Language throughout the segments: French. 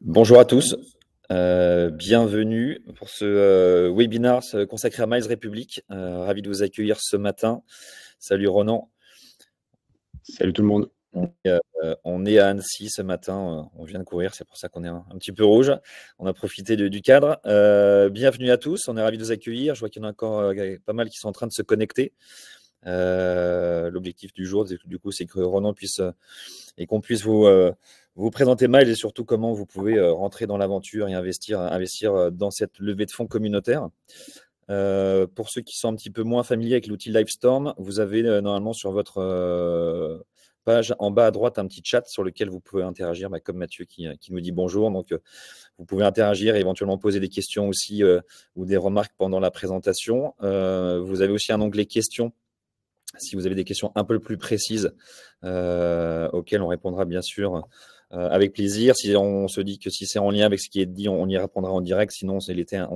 Bonjour à tous, bienvenue pour ce webinaire consacré à Miles Republic. Ravi de vous accueillir ce matin. Salut Ronan. Salut tout le monde. On est à Annecy ce matin, on vient de courir, c'est pour ça qu'on est un petit peu rouge. On a profité du cadre. Bienvenue à tous, on est ravis de vous accueillir. Je vois qu'il y en a encore pas mal qui sont en train de se connecter. L'objectif du jour, du coup, c'est que Ronan puisse et qu'on puisse vous présenter Miles et surtout comment vous pouvez rentrer dans l'aventure et investir dans cette levée de fonds communautaire. Pour ceux qui sont un petit peu moins familiers avec l'outil Livestorm, vous avez normalement sur votre page en bas à droite un petit chat sur lequel vous pouvez interagir, comme Mathieu qui nous dit bonjour. Donc, vous pouvez interagir et éventuellement poser des questions aussi ou des remarques pendant la présentation. Vous avez aussi un onglet questions si vous avez des questions un peu plus précises auxquelles on répondra bien sûr avec plaisir. Si on se dit que si c'est en lien avec ce qui est dit, on y répondra en direct. Sinon, on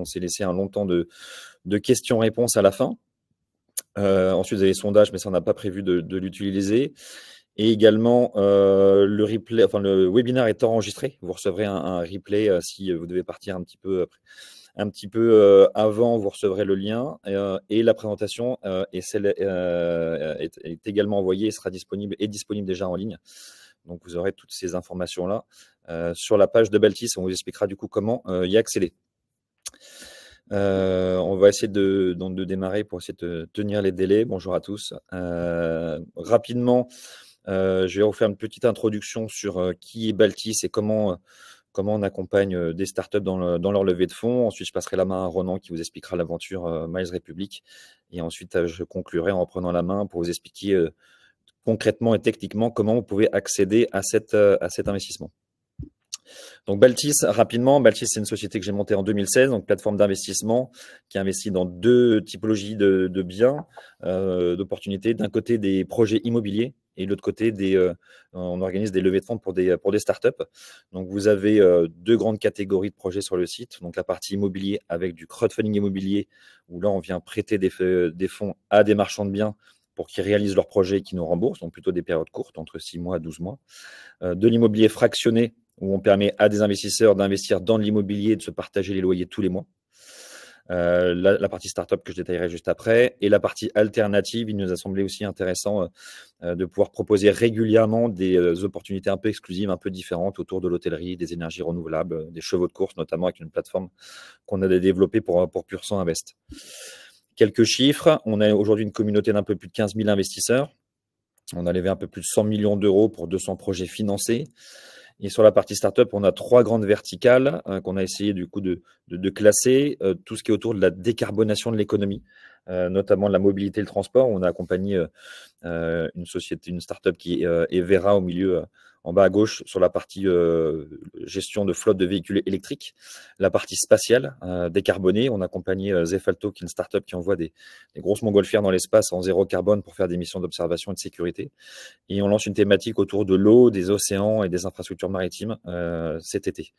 s'est laissé un long temps de questions-réponses à la fin. Ensuite, vous avez les sondages, mais ça, on n'a pas prévu de l'utiliser. Et également, le webinaire est enregistré. Vous recevrez un replay si vous devez partir un petit peu avant, vous recevrez le lien et la présentation est également envoyée et sera disponible déjà en ligne. Donc, vous aurez toutes ces informations-là sur la page de Baltis. On vous expliquera du coup comment y accéder. On va essayer de démarrer pour essayer de tenir les délais. Bonjour à tous. Rapidement, je vais vous faire une petite introduction sur qui est Baltis et comment on accompagne des startups dans leur levée de fonds. Ensuite, je passerai la main à Ronan qui vous expliquera l'aventure Miles Republic. Et ensuite, je conclurai en reprenant la main pour vous expliquer concrètement et techniquement comment vous pouvez accéder à cet investissement. Donc Baltis, rapidement, Baltis, c'est une société que j'ai montée en 2016, donc plateforme d'investissement qui investit dans deux typologies de biens, d'opportunités. D'un côté, des projets immobiliers et de l'autre côté, on organise des levées de fonds pour des startups. Donc vous avez deux grandes catégories de projets sur le site. Donc la partie immobilier avec du crowdfunding immobilier où là, on vient prêter des fonds à des marchands de biens pour qu'ils réalisent leurs projets et qui nous remboursent, donc plutôt des périodes courtes, entre 6 mois à 12 mois. De l'immobilier fractionné, où on permet à des investisseurs d'investir dans l'immobilier et de se partager les loyers tous les mois. La partie startup que je détaillerai juste après. Et la partie alternative, il nous a semblé aussi intéressant de pouvoir proposer régulièrement des opportunités un peu exclusives, un peu différentes autour de l'hôtellerie, des énergies renouvelables, des chevaux de course, notamment avec une plateforme qu'on a développée pour Pur-sang Invest. Quelques chiffres. On a aujourd'hui une communauté d'un peu plus de 15 000 investisseurs. On a levé un peu plus de 100 millions d'euros pour 200 projets financés. Et sur la partie startup, on a trois grandes verticales qu'on a essayé du coup de classer. Tout ce qui est autour de la décarbonation de l'économie, notamment la mobilité et le transport. On a accompagné une startup qui est Vera au milieu, en bas à gauche, sur la partie gestion de flotte de véhicules électriques. La partie spatiale, décarbonée. On a accompagné Zefalto, qui est une startup qui envoie des grosses montgolfières dans l'espace en zéro carbone pour faire des missions d'observation et de sécurité. Et on lance une thématique autour de l'eau, des océans et des infrastructures maritimes cet été.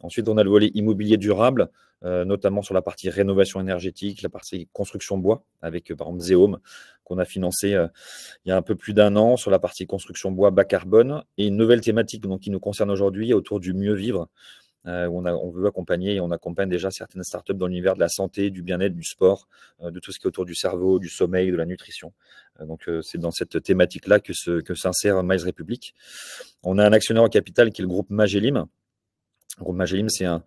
Ensuite, on a le volet immobilier durable, notamment sur la partie rénovation énergétique, la partie construction bois, avec par exemple Zeom, qu'on a financé il y a un peu plus d'un an sur la partie construction bois bas carbone. Et une nouvelle thématique donc, qui nous concerne aujourd'hui autour du mieux vivre, où on veut accompagner et on accompagne déjà certaines startups dans l'univers de la santé, du bien-être, du sport, de tout ce qui est autour du cerveau, du sommeil, de la nutrition. Donc, c'est dans cette thématique-là que s'insère Miles Republic. On a un actionnaire au capital qui est le groupe Magellim. Le groupe Magellim, c'est une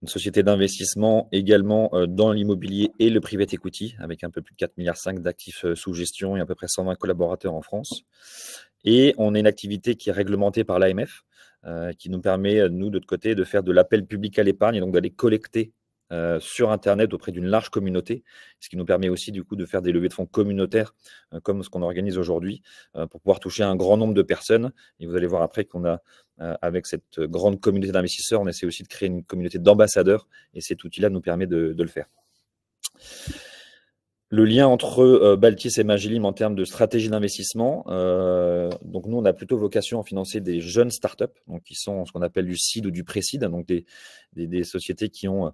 société d'investissement également dans l'immobilier et le private equity, avec un peu plus de 4,5 milliards d'actifs sous gestion et à peu près 120 collaborateurs en France. Et on a une activité qui est réglementée par l'AMF, qui nous permet, nous, de notre côté, de faire de l'appel public à l'épargne et donc d'aller collecter sur Internet auprès d'une large communauté, ce qui nous permet aussi du coup de faire des levées de fonds communautaires comme ce qu'on organise aujourd'hui pour pouvoir toucher un grand nombre de personnes. Et vous allez voir après qu'on a, avec cette grande communauté d'investisseurs, on essaie aussi de créer une communauté d'ambassadeurs et cet outil-là nous permet de le faire. Le lien entre Baltis et Magellim en termes de stratégie d'investissement, donc nous, on a plutôt vocation à financer des jeunes startups, donc qui sont ce qu'on appelle du seed ou du pré-seed, donc des sociétés qui ont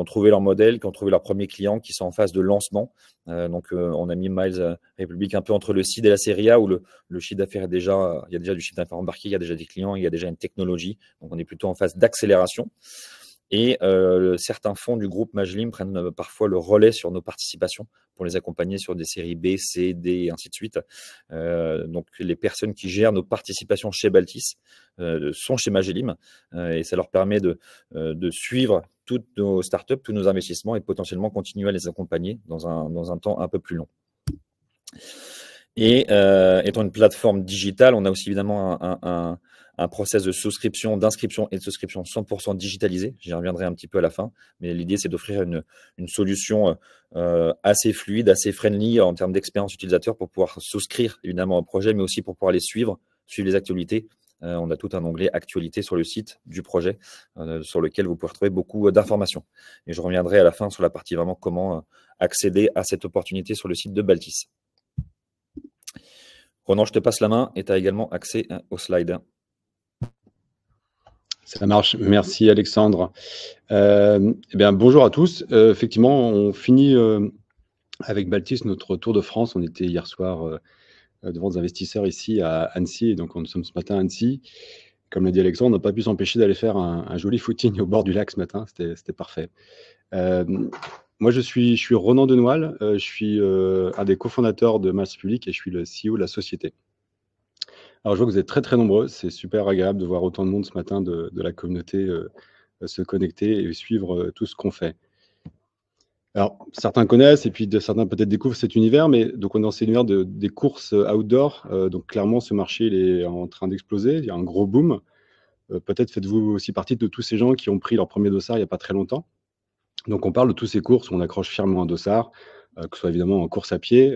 trouvé leur modèle, qui ont trouvé leur premier client, qui sont en phase de lancement. On a mis Miles Republic un peu entre le seed et la série A, où le chiffre d'affaires il y a déjà du chiffre d'affaires embarqué, il y a déjà des clients, il y a déjà une technologie. Donc, on est plutôt en phase d'accélération. Et certains fonds du groupe Magellim prennent parfois le relais sur nos participations pour les accompagner sur des séries B, C, D et ainsi de suite. Donc, les personnes qui gèrent nos participations chez Baltis sont chez Magellim et ça leur permet de suivre toutes nos startups, tous nos investissements et potentiellement continuer à les accompagner dans un temps un peu plus long. Et étant une plateforme digitale, on a aussi évidemment un process de souscription, d'inscription et de souscription 100% digitalisé. J'y reviendrai un petit peu à la fin, mais l'idée, c'est d'offrir une solution assez fluide, assez friendly en termes d'expérience utilisateur pour pouvoir souscrire évidemment au projet, mais aussi pour pouvoir les suivre les actualités. On a tout un onglet actualité sur le site du projet sur lequel vous pouvez retrouver beaucoup d'informations. Et je reviendrai à la fin sur la partie vraiment comment accéder à cette opportunité sur le site de Baltis. Ronan, je te passe la main et tu as également accès aux slides. Ça marche. Merci Alexandre. Bonjour à tous. Effectivement, on finit avec Baltis notre tour de France. On était hier soir devant des investisseurs ici à Annecy. Et donc, nous sommes ce matin à Annecy. Comme l'a dit Alexandre, on n'a pas pu s'empêcher d'aller faire un joli footing au bord du lac ce matin. C'était parfait. Moi, je suis Ronan Denoile. Je suis un des cofondateurs de Miles Republic et je suis le CEO de la société. Alors, je vois que vous êtes très, très nombreux. C'est super agréable de voir autant de monde ce matin de la communauté se connecter et suivre tout ce qu'on fait. Alors, certains connaissent et puis certains peut-être découvrent cet univers, mais donc on est dans cet univers des courses outdoor. Donc, clairement, ce marché il est en train d'exploser. Il y a un gros boom. Peut-être faites-vous aussi partie de tous ces gens qui ont pris leur premier dossard il n'y a pas très longtemps. Donc, on parle de toutes ces courses où on accroche fièrement un dossard, que ce soit évidemment en course à pied,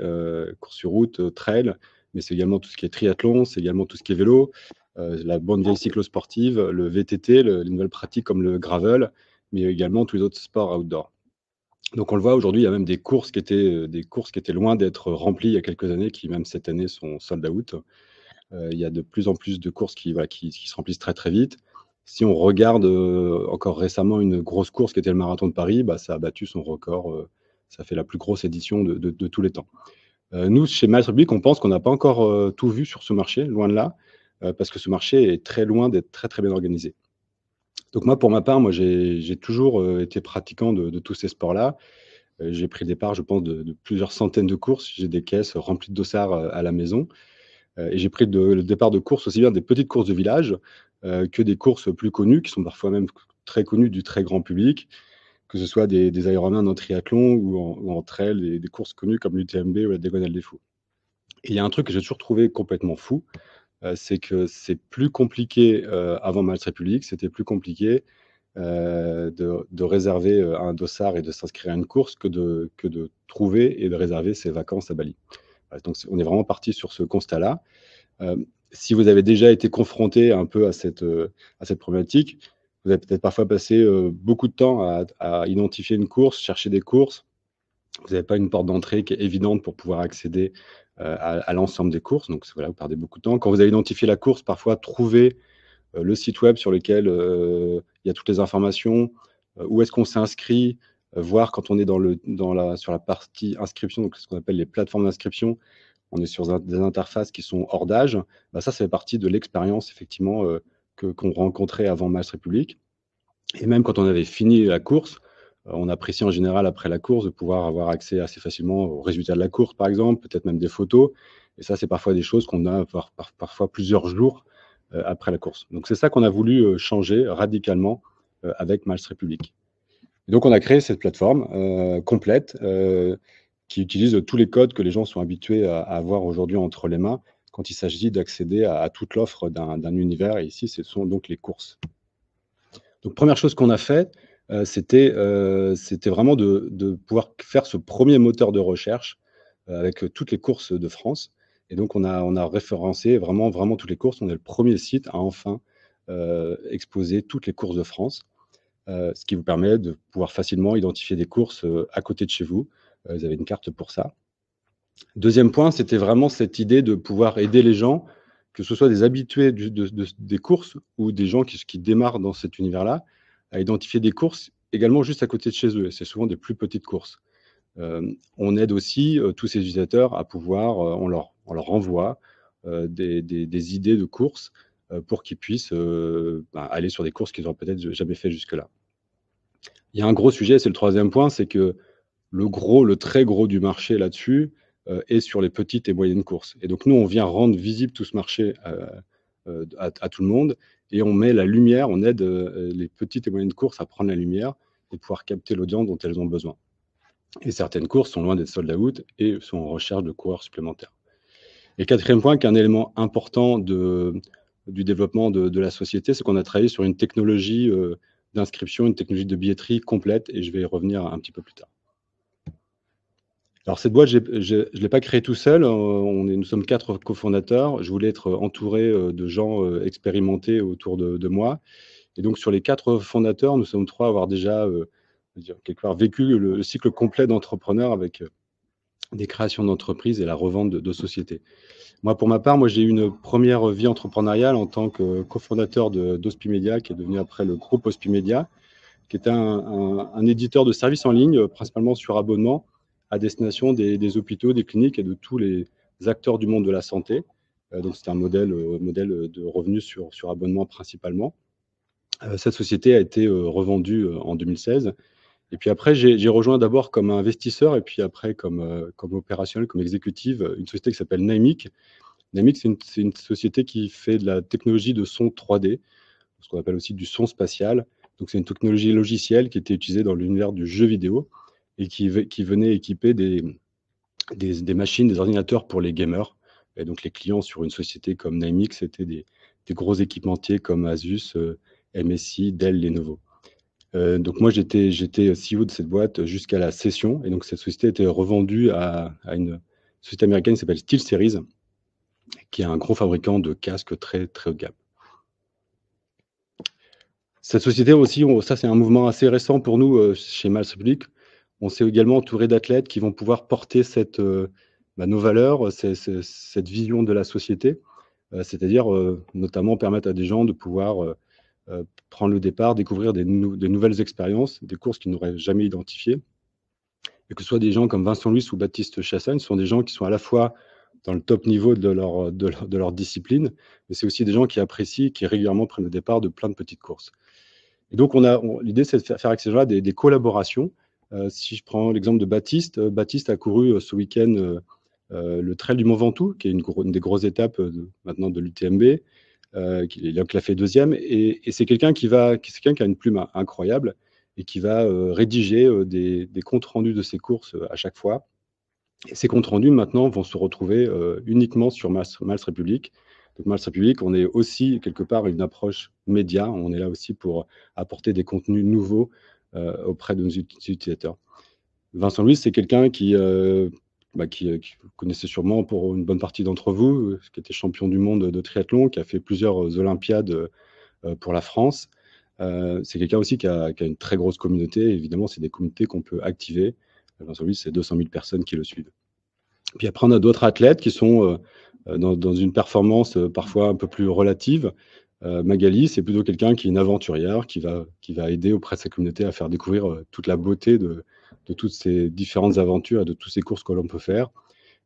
course sur route, trail, mais c'est également tout ce qui est triathlon, c'est également tout ce qui est vélo, la bonne vieille cyclosportive, le VTT, les nouvelles pratiques comme le gravel, mais également tous les autres sports outdoor. Donc on le voit aujourd'hui, il y a même des courses qui étaient loin d'être remplies il y a quelques années, qui même cette année sont sold out. Il y a de plus en plus de courses qui se remplissent très très vite. Si on regarde encore récemment une grosse course qui était le marathon de Paris, ça a battu son record. Ça fait la plus grosse édition de tous les temps. Nous, chez Miles Republic, on pense qu'on n'a pas encore tout vu sur ce marché, loin de là, parce que ce marché est très loin d'être très très bien organisé. Donc moi, pour ma part, j'ai toujours été pratiquant de tous ces sports-là. J'ai pris des parts, je pense, de plusieurs centaines de courses. J'ai des caisses remplies de dossards à la maison. Et j'ai pris le départ de courses, aussi bien des petites courses de village que des courses plus connues, qui sont parfois même très connues du très grand public, que ce soit des Ironman en triathlon ou en trail, des courses connues comme l'UTMB ou la Diagonale des Fous. Et il y a un truc que j'ai toujours trouvé complètement fou, c'est que c'est plus compliqué avant Miles Republic, c'était plus compliqué de réserver un dossard et de s'inscrire à une course que de trouver et de réserver ses vacances à Bali. Donc on est vraiment parti sur ce constat-là. Si vous avez déjà été confronté un peu à cette problématique, vous avez peut-être parfois passé beaucoup de temps à identifier une course, chercher des courses. Vous n'avez pas une porte d'entrée qui est évidente pour pouvoir accéder à l'ensemble des courses. Donc voilà, vous perdez beaucoup de temps. Quand vous avez identifié la course, parfois trouver le site web sur lequel il y a toutes les informations, où est-ce qu'on s'inscrit, voir quand on est sur la partie inscription, donc ce qu'on appelle les plateformes d'inscription, on est sur des interfaces qui sont hors d'âge. Ça fait partie de l'expérience effectivement qu'on rencontrait avant Miles Republic. Et même quand on avait fini la course, on apprécie en général après la course de pouvoir avoir accès assez facilement aux résultats de la course, par exemple, peut-être même des photos. Et ça, c'est parfois des choses qu'on a parfois plusieurs jours après la course. Donc, c'est ça qu'on a voulu changer radicalement avec Miles Republic. Et donc, on a créé cette plateforme complète qui utilise tous les codes que les gens sont habitués à avoir aujourd'hui entre les mains quand il s'agit d'accéder à toute l'offre d'un univers. Et ici, ce sont donc les courses. Donc, première chose qu'on a fait, c'était vraiment de pouvoir faire ce premier moteur de recherche avec toutes les courses de France. Et donc, on a référencé vraiment toutes les courses. On est le premier site à enfin exposer toutes les courses de France, ce qui vous permet de pouvoir facilement identifier des courses à côté de chez vous, Ils avaient une carte pour ça. Deuxième point, c'était vraiment cette idée de pouvoir aider les gens, que ce soit des habitués des courses ou des gens qui démarrent dans cet univers-là, à identifier des courses également juste à côté de chez eux. Et c'est souvent des plus petites courses. On aide aussi tous ces utilisateurs à pouvoir, on leur envoie des idées de courses pour qu'ils puissent aller sur des courses qu'ils n'auraient peut-être jamais fait jusque-là. Il y a un gros sujet, c'est le troisième point, c'est que le très gros du marché là-dessus est sur les petites et moyennes courses. Et donc nous, on vient rendre visible tout ce marché à tout le monde et on met la lumière, on aide les petites et moyennes courses à prendre la lumière et pouvoir capter l'audience dont elles ont besoin. Et certaines courses sont loin d'être sold out et sont en recherche de coureurs supplémentaires. Et quatrième point, qui est un élément important du développement de la société, c'est qu'on a travaillé sur une technologie d'inscription, une technologie de billetterie complète, et je vais y revenir un petit peu plus tard. Alors cette boîte, je ne l'ai pas créée tout seul, nous sommes 4 cofondateurs, je voulais être entouré de gens expérimentés autour de moi. Et donc sur les 4 fondateurs, nous sommes 3 à avoir déjà quelque part vécu le cycle complet d'entrepreneur avec des créations d'entreprises et la revente de sociétés. Moi, pour ma part, j'ai eu une première vie entrepreneuriale en tant que cofondateur d'Hospimedia, qui est devenu après le groupe Hospimedia, qui était un éditeur de services en ligne, principalement sur abonnement, à destination des hôpitaux, des cliniques et de tous les acteurs du monde de la santé. Donc, c'était un modèle de revenus sur abonnement principalement. Cette société a été revendue en 2016. Et puis après, j'ai rejoint d'abord comme investisseur et puis après comme opérationnel, comme exécutive, une société qui s'appelle Naimic. Naimic, c'est une société qui fait de la technologie de son 3D, ce qu'on appelle aussi du son spatial. Donc, c'est une technologie logicielle qui était utilisée dans l'univers du jeu vidéo et qui venait équiper des machines, des ordinateurs pour les gamers. Et donc, les clients sur une société comme Naimic, c'était des gros équipementiers comme Asus, MSI, Dell, Lenovo. Donc moi, j'étais CEO de cette boîte jusqu'à la cession. Et donc, cette société a été revendue à une société américaine qui s'appelle SteelSeries, qui est un gros fabricant de casques très, très haut de gamme. Cette société aussi, ça c'est un mouvement assez récent pour nous chez Miles Republic. On s'est également entouré d'athlètes qui vont pouvoir porter nos valeurs, cette vision de la société, c'est-à-dire notamment permettre à des gens de pouvoir prendre le départ, découvrir des nouvelles expériences, des courses qu'ils n'auraient jamais identifiées. Et que ce soit des gens comme Vincent Luis ou Baptiste Chassagne, ce sont des gens qui sont à la fois dans le top niveau de leur discipline, mais c'est aussi des gens qui apprécient, qui régulièrement prennent le départ de plein de petites courses. Et donc, l'idée, c'est de faire avec ces gens-là des collaborations. Si je prends l'exemple de Baptiste, Baptiste a couru ce week-end le Trail du Mont Ventoux, qui est une des grosses étapes maintenant de l'UTMB. Il a fait deuxième, et c'est quelqu'un qui a une plume incroyable et qui va rédiger des comptes rendus de ses courses à chaque fois. Et ces comptes rendus maintenant vont se retrouver uniquement sur Miles Republic. Donc Miles Republic, on est aussi quelque part une approche média. On est là aussi pour apporter des contenus nouveaux auprès de nos utilisateurs. Vincent Luis, c'est quelqu'un qui vous connaissez sûrement pour une bonne partie d'entre vous, qui était champion du monde de triathlon, qui a fait plusieurs Olympiades pour la France. C'est quelqu'un aussi qui a une très grosse communauté. Évidemment, c'est des communautés qu'on peut activer. Vincent Luis, c'est 200 000 personnes qui le suivent. Puis après, on a d'autres athlètes qui sont dans une performance parfois un peu plus relative. Magali, c'est plutôt quelqu'un qui est une aventurière, qui va aider auprès de sa communauté à faire découvrir toute la beauté de toutes ces différentes aventures et de toutes ces courses que l'on peut faire.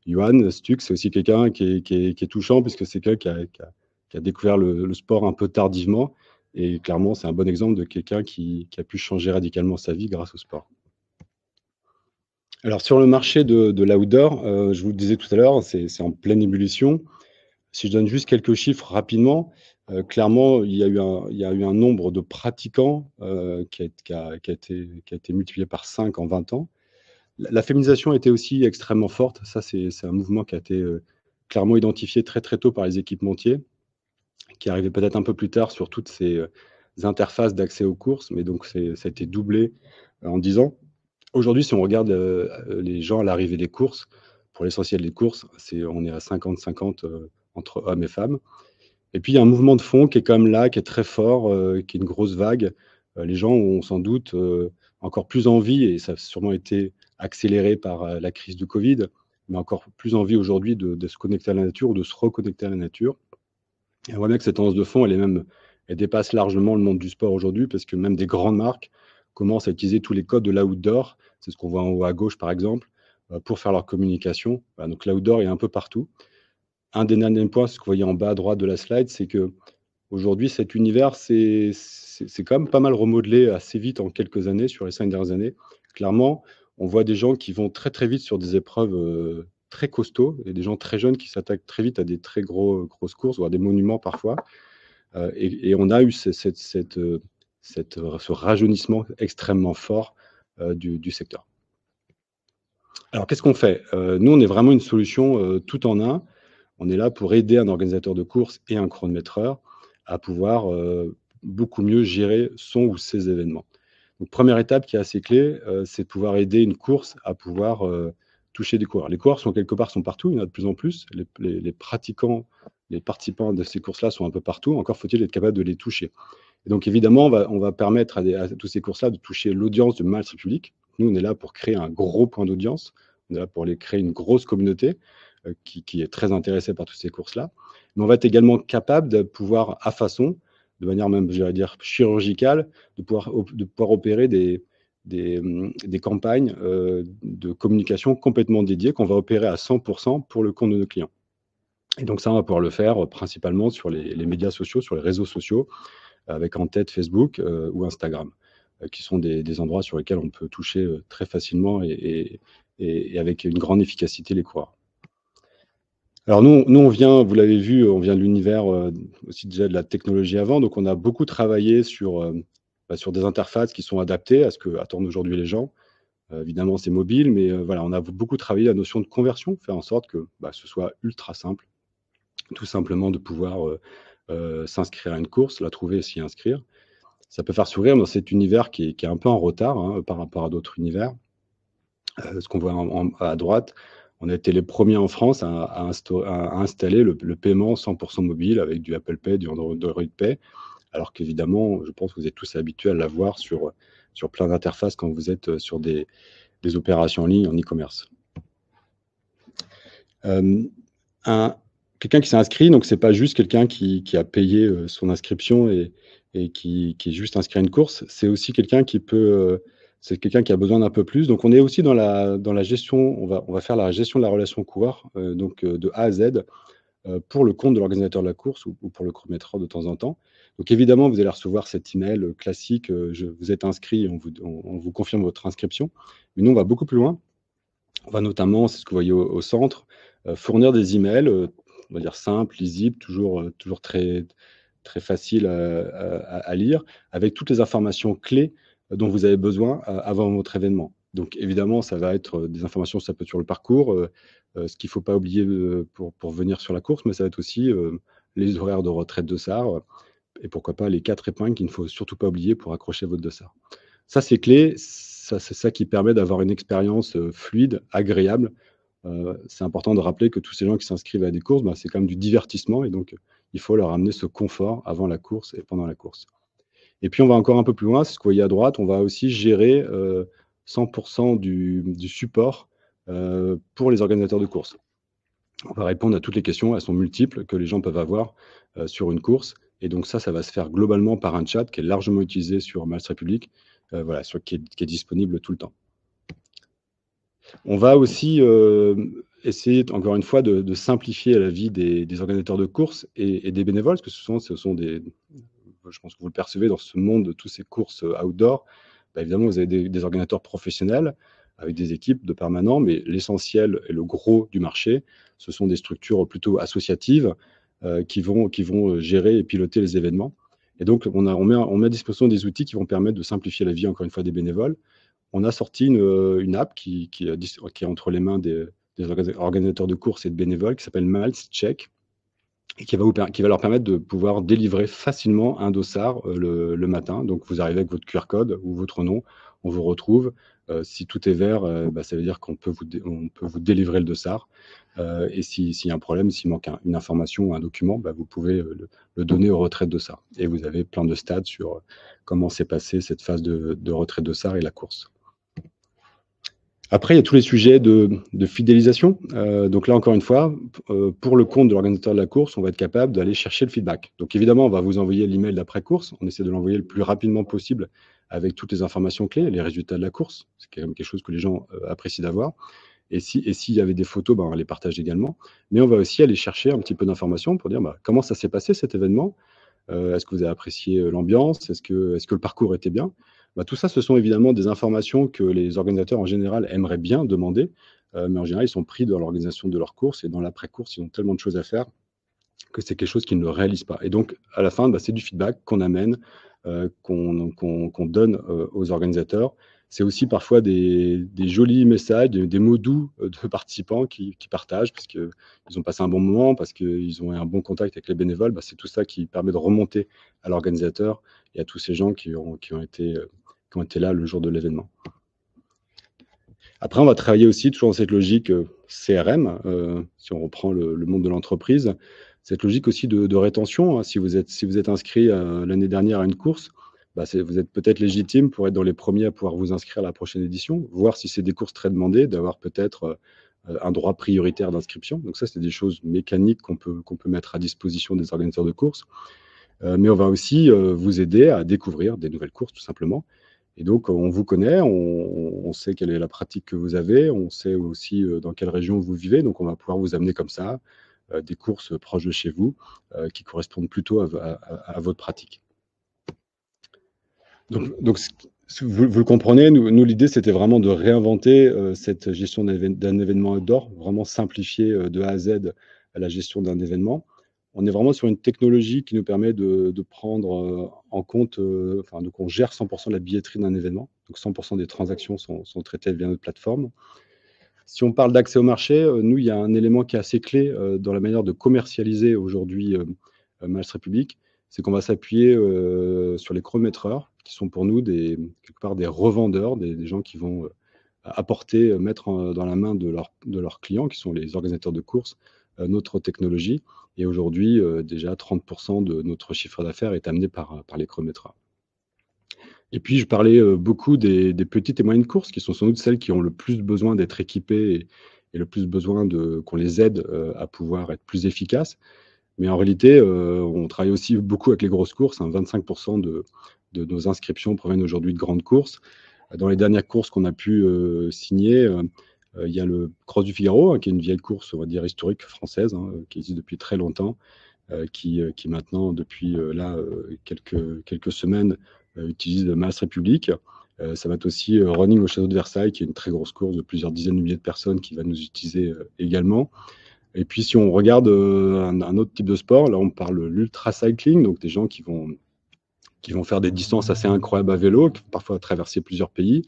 Johan Stuck, c'est aussi quelqu'un qui est touchant, puisque c'est quelqu'un qui a découvert le sport un peu tardivement. Et clairement, c'est un bon exemple de quelqu'un qui a pu changer radicalement sa vie grâce au sport. Alors, sur le marché de l'outdoor, je vous le disais tout à l'heure, c'est en pleine ébullition. Si je donne juste quelques chiffres rapidement, clairement, il y a eu un nombre de pratiquants qui a été multiplié par 5 en 20 ans. La féminisation était aussi extrêmement forte. Ça, c'est un mouvement qui a été clairement identifié très, très tôt par les équipementiers, qui arrivait peut-être un peu plus tard sur toutes ces interfaces d'accès aux courses, mais donc ça a été doublé en 10 ans. Aujourd'hui, si on regarde les gens à l'arrivée des courses, pour l'essentiel des courses, on est à 50-50 entre hommes et femmes. Et puis, il y a un mouvement de fond qui est quand même là, qui est très fort, qui est une grosse vague. Les gens ont sans doute encore plus envie, et ça a sûrement été accéléré par la crise du Covid, mais encore plus envie aujourd'hui de se connecter à la nature ou de se reconnecter à la nature. Et on voit bien que cette tendance de fond, elle dépasse largement le monde du sport aujourd'hui, parce que même des grandes marques commencent à utiliser tous les codes de l'outdoor, c'est ce qu'on voit en haut à gauche par exemple, pour faire leur communication. Voilà, donc l'outdoor est un peu partout. Un des derniers points, ce que vous voyez en bas à droite de la slide, c'est que aujourd'hui, cet univers, c'est quand même pas mal remodelé assez vite en quelques années, sur les 5 dernières années. Clairement, on voit des gens qui vont très très vite sur des épreuves très costauds, et des gens très jeunes qui s'attaquent très vite à des très grosses courses, voire des monuments parfois. Et on a eu ce rajeunissement extrêmement fort du secteur. Alors, qu'est-ce qu'on fait? Nous, on est vraiment une solution tout en un. On est là pour aider un organisateur de course et un chronométreur à pouvoir beaucoup mieux gérer son ou ses événements. Donc, première étape qui est assez clé, c'est de pouvoir aider une course à pouvoir toucher des coureurs. Les coureurs sont quelque part sont partout, il y en a de plus en plus. Les pratiquants, les participants de ces courses-là sont un peu partout. Encore faut-il être capable de les toucher. Et donc, évidemment, on va permettre à toutes ces courses-là de toucher l'audience de Miles Republic. Nous, on est là pour créer un gros point d'audience. On est là pour créer une grosse communauté qui est très intéressée par toutes ces courses-là. Mais on va être également capable de pouvoir, à façon, de manière même, je vais dire, chirurgicale, de pouvoir opérer des campagnes de communication complètement dédiées qu'on va opérer à 100% pour le compte de nos clients. Et donc ça, on va pouvoir le faire principalement sur les médias sociaux, sur les réseaux sociaux, avec en tête Facebook ou Instagram, qui sont des endroits sur lesquels on peut toucher très facilement et avec une grande efficacité les coureurs. Alors nous on vient, vous l'avez vu, on vient de l'univers aussi déjà de la technologie avant, donc on a beaucoup travaillé sur des interfaces qui sont adaptées à ce que attendent aujourd'hui les gens. Évidemment, c'est mobile, mais voilà, on a beaucoup travaillé la notion de conversion, faire en sorte que ce soit ultra simple, tout simplement de pouvoir s'inscrire à une course, la trouver et s'y inscrire. Ça peut faire sourire dans cet univers qui est un peu en retard par rapport à d'autres univers. Ce qu'on voit à droite, on a été les premiers en France à installer le paiement 100% mobile avec du Apple Pay, du Android Pay, alors qu'évidemment, je pense que vous êtes tous habitués à l'avoir sur plein d'interfaces quand vous êtes sur des opérations en ligne, en e-commerce. Quelqu'un qui s'est inscrit, donc c'est pas juste quelqu'un qui a payé son inscription et qui est juste inscrit à une course, c'est aussi quelqu'un qui peut... c'est quelqu'un qui a besoin d'un peu plus. Donc, on est aussi dans la gestion, on va faire la gestion de la relation coureur, donc de A à Z, pour le compte de l'organisateur de la course ou pour le chronométreur de temps en temps. Donc, évidemment, vous allez recevoir cet email classique, vous êtes inscrit, on vous confirme votre inscription. Mais nous, on va beaucoup plus loin. On va notamment, c'est ce que vous voyez au centre, fournir des emails, on va dire simples, lisibles, toujours très, très faciles à lire, avec toutes les informations clés dont vous avez besoin avant votre événement. Donc évidemment, ça va être des informations, ça peut être sur le parcours, ce qu'il ne faut pas oublier pour venir sur la course, mais ça va être aussi les horaires de retraite de SAR, et pourquoi pas les 4 épingles qu'il ne faut surtout pas oublier pour accrocher votre dossard. Ça, c'est clé, c'est ça qui permet d'avoir une expérience fluide, agréable. C'est important de rappeler que tous ces gens qui s'inscrivent à des courses, c'est quand même du divertissement, et donc il faut leur amener ce confort avant la course et pendant la course. Et puis, on va encore un peu plus loin, c'est ce que vous voyez à droite, on va aussi gérer 100% du support pour les organisateurs de courses. On va répondre à toutes les questions, elles sont multiples, que les gens peuvent avoir sur une course. Et donc ça va se faire globalement par un chat qui est largement utilisé sur Miles Republic, voilà, qui est disponible tout le temps. On va aussi essayer, encore une fois, de simplifier la vie des organisateurs de courses et des bénévoles, parce que ce sont des... Je pense que vous le percevez dans ce monde de toutes ces courses outdoor. Évidemment, vous avez des organisateurs professionnels avec des équipes de permanents, mais l'essentiel et le gros du marché, ce sont des structures plutôt associatives qui vont gérer et piloter les événements. Et donc, on met à disposition des outils qui vont permettre de simplifier la vie, encore une fois, des bénévoles. On a sorti une app qui est entre les mains des organisateurs de courses et de bénévoles, qui s'appelle Miles Check, et qui va leur permettre de pouvoir délivrer facilement un dossard le matin. Donc, vous arrivez avec votre QR code ou votre nom, on vous retrouve. Si tout est vert, ça veut dire qu'on peut vous délivrer le dossard. Et s'il y a un problème, s'il manque une information ou un document, vous pouvez le donner au retrait de dossard. Et vous avez plein de stats sur comment s'est passée cette phase de retrait de dossard et la course. Après, il y a tous les sujets de fidélisation. Donc là, encore une fois, pour le compte de l'organisateur de la course, on va être capable d'aller chercher le feedback. Donc évidemment, on va vous envoyer l'email d'après-course. On essaie de l'envoyer le plus rapidement possible avec toutes les informations clés, les résultats de la course. C'est quand même quelque chose que les gens apprécient d'avoir. Et s'il y avait des photos, ben, on les partage également. Mais on va aussi aller chercher un petit peu d'informations pour dire comment ça s'est passé cet événement. Est-ce que vous avez apprécié l'ambiance? Est-ce que le parcours était bien? Tout ça, ce sont évidemment des informations que les organisateurs en général aimeraient bien demander, mais en général, ils sont pris dans l'organisation de leur course et dans l'après-course, ils ont tellement de choses à faire que c'est quelque chose qu'ils ne réalisent pas. Et donc, à la fin, c'est du feedback qu'on amène, qu'on donne aux organisateurs. C'est aussi parfois des jolis messages, des mots doux de participants qui partagent parce qu'ils ont passé un bon moment, parce qu'ils ont eu un bon contact avec les bénévoles. C'est tout ça qui permet de remonter à l'organisateur et à tous ces gens qui ont été là le jour de l'événement. Après, on va travailler aussi toujours dans cette logique CRM, si on reprend le monde de l'entreprise, cette logique aussi de rétention. Si vous êtes inscrit l'année dernière à une course, vous êtes peut-être légitime pour être dans les premiers à pouvoir vous inscrire à la prochaine édition, voir si c'est des courses très demandées, d'avoir peut-être un droit prioritaire d'inscription. Donc ça, c'est des choses mécaniques qu'on peut mettre à disposition des organisateurs de courses. Mais on va aussi vous aider à découvrir des nouvelles courses, tout simplement. Et donc, on vous connaît, on sait quelle est la pratique que vous avez, on sait aussi dans quelle région vous vivez. Donc, on va pouvoir vous amener comme ça des courses proches de chez vous qui correspondent plutôt à votre pratique. Donc vous le comprenez, nous l'idée, c'était vraiment de réinventer cette gestion d'un événement outdoor, vraiment simplifier de A à Z la gestion d'un événement. On est vraiment sur une technologie qui nous permet de prendre en compte, donc on gère 100% de la billetterie d'un événement, donc 100% des transactions sont traitées via notre plateforme. Si on parle d'accès au marché, nous, il y a un élément qui est assez clé dans la manière de commercialiser aujourd'hui Miles Republic, c'est qu'on va s'appuyer sur les chronométreurs, qui sont pour nous quelque part des revendeurs, des gens qui vont apporter, mettre dans la main de leurs clients, qui sont les organisateurs de courses, notre technologie. Et aujourd'hui, déjà 30% de notre chiffre d'affaires est amené par les chronométreurs. Et puis, je parlais beaucoup des petites et moyennes courses, qui sont sans doute celles qui ont le plus besoin d'être équipées et le plus besoin qu'on les aide à pouvoir être plus efficaces. Mais en réalité, on travaille aussi beaucoup avec les grosses courses. 25% de nos inscriptions proviennent aujourd'hui de grandes courses. Dans les dernières courses qu'on a pu signer, il y a le Cross du Figaro, qui est une vieille course, on va dire, historique française, qui existe depuis très longtemps, qui maintenant, depuis quelques semaines, utilise Miles Republic. Ça va être aussi Running au Château de Versailles, qui est une très grosse course de plusieurs dizaines de milliers de personnes qui va nous utiliser également. Et puis, si on regarde un autre type de sport, là, on parle l'ultra cycling, donc des gens qui vont faire des distances assez incroyables à vélo, qui vont parfois traverser plusieurs pays.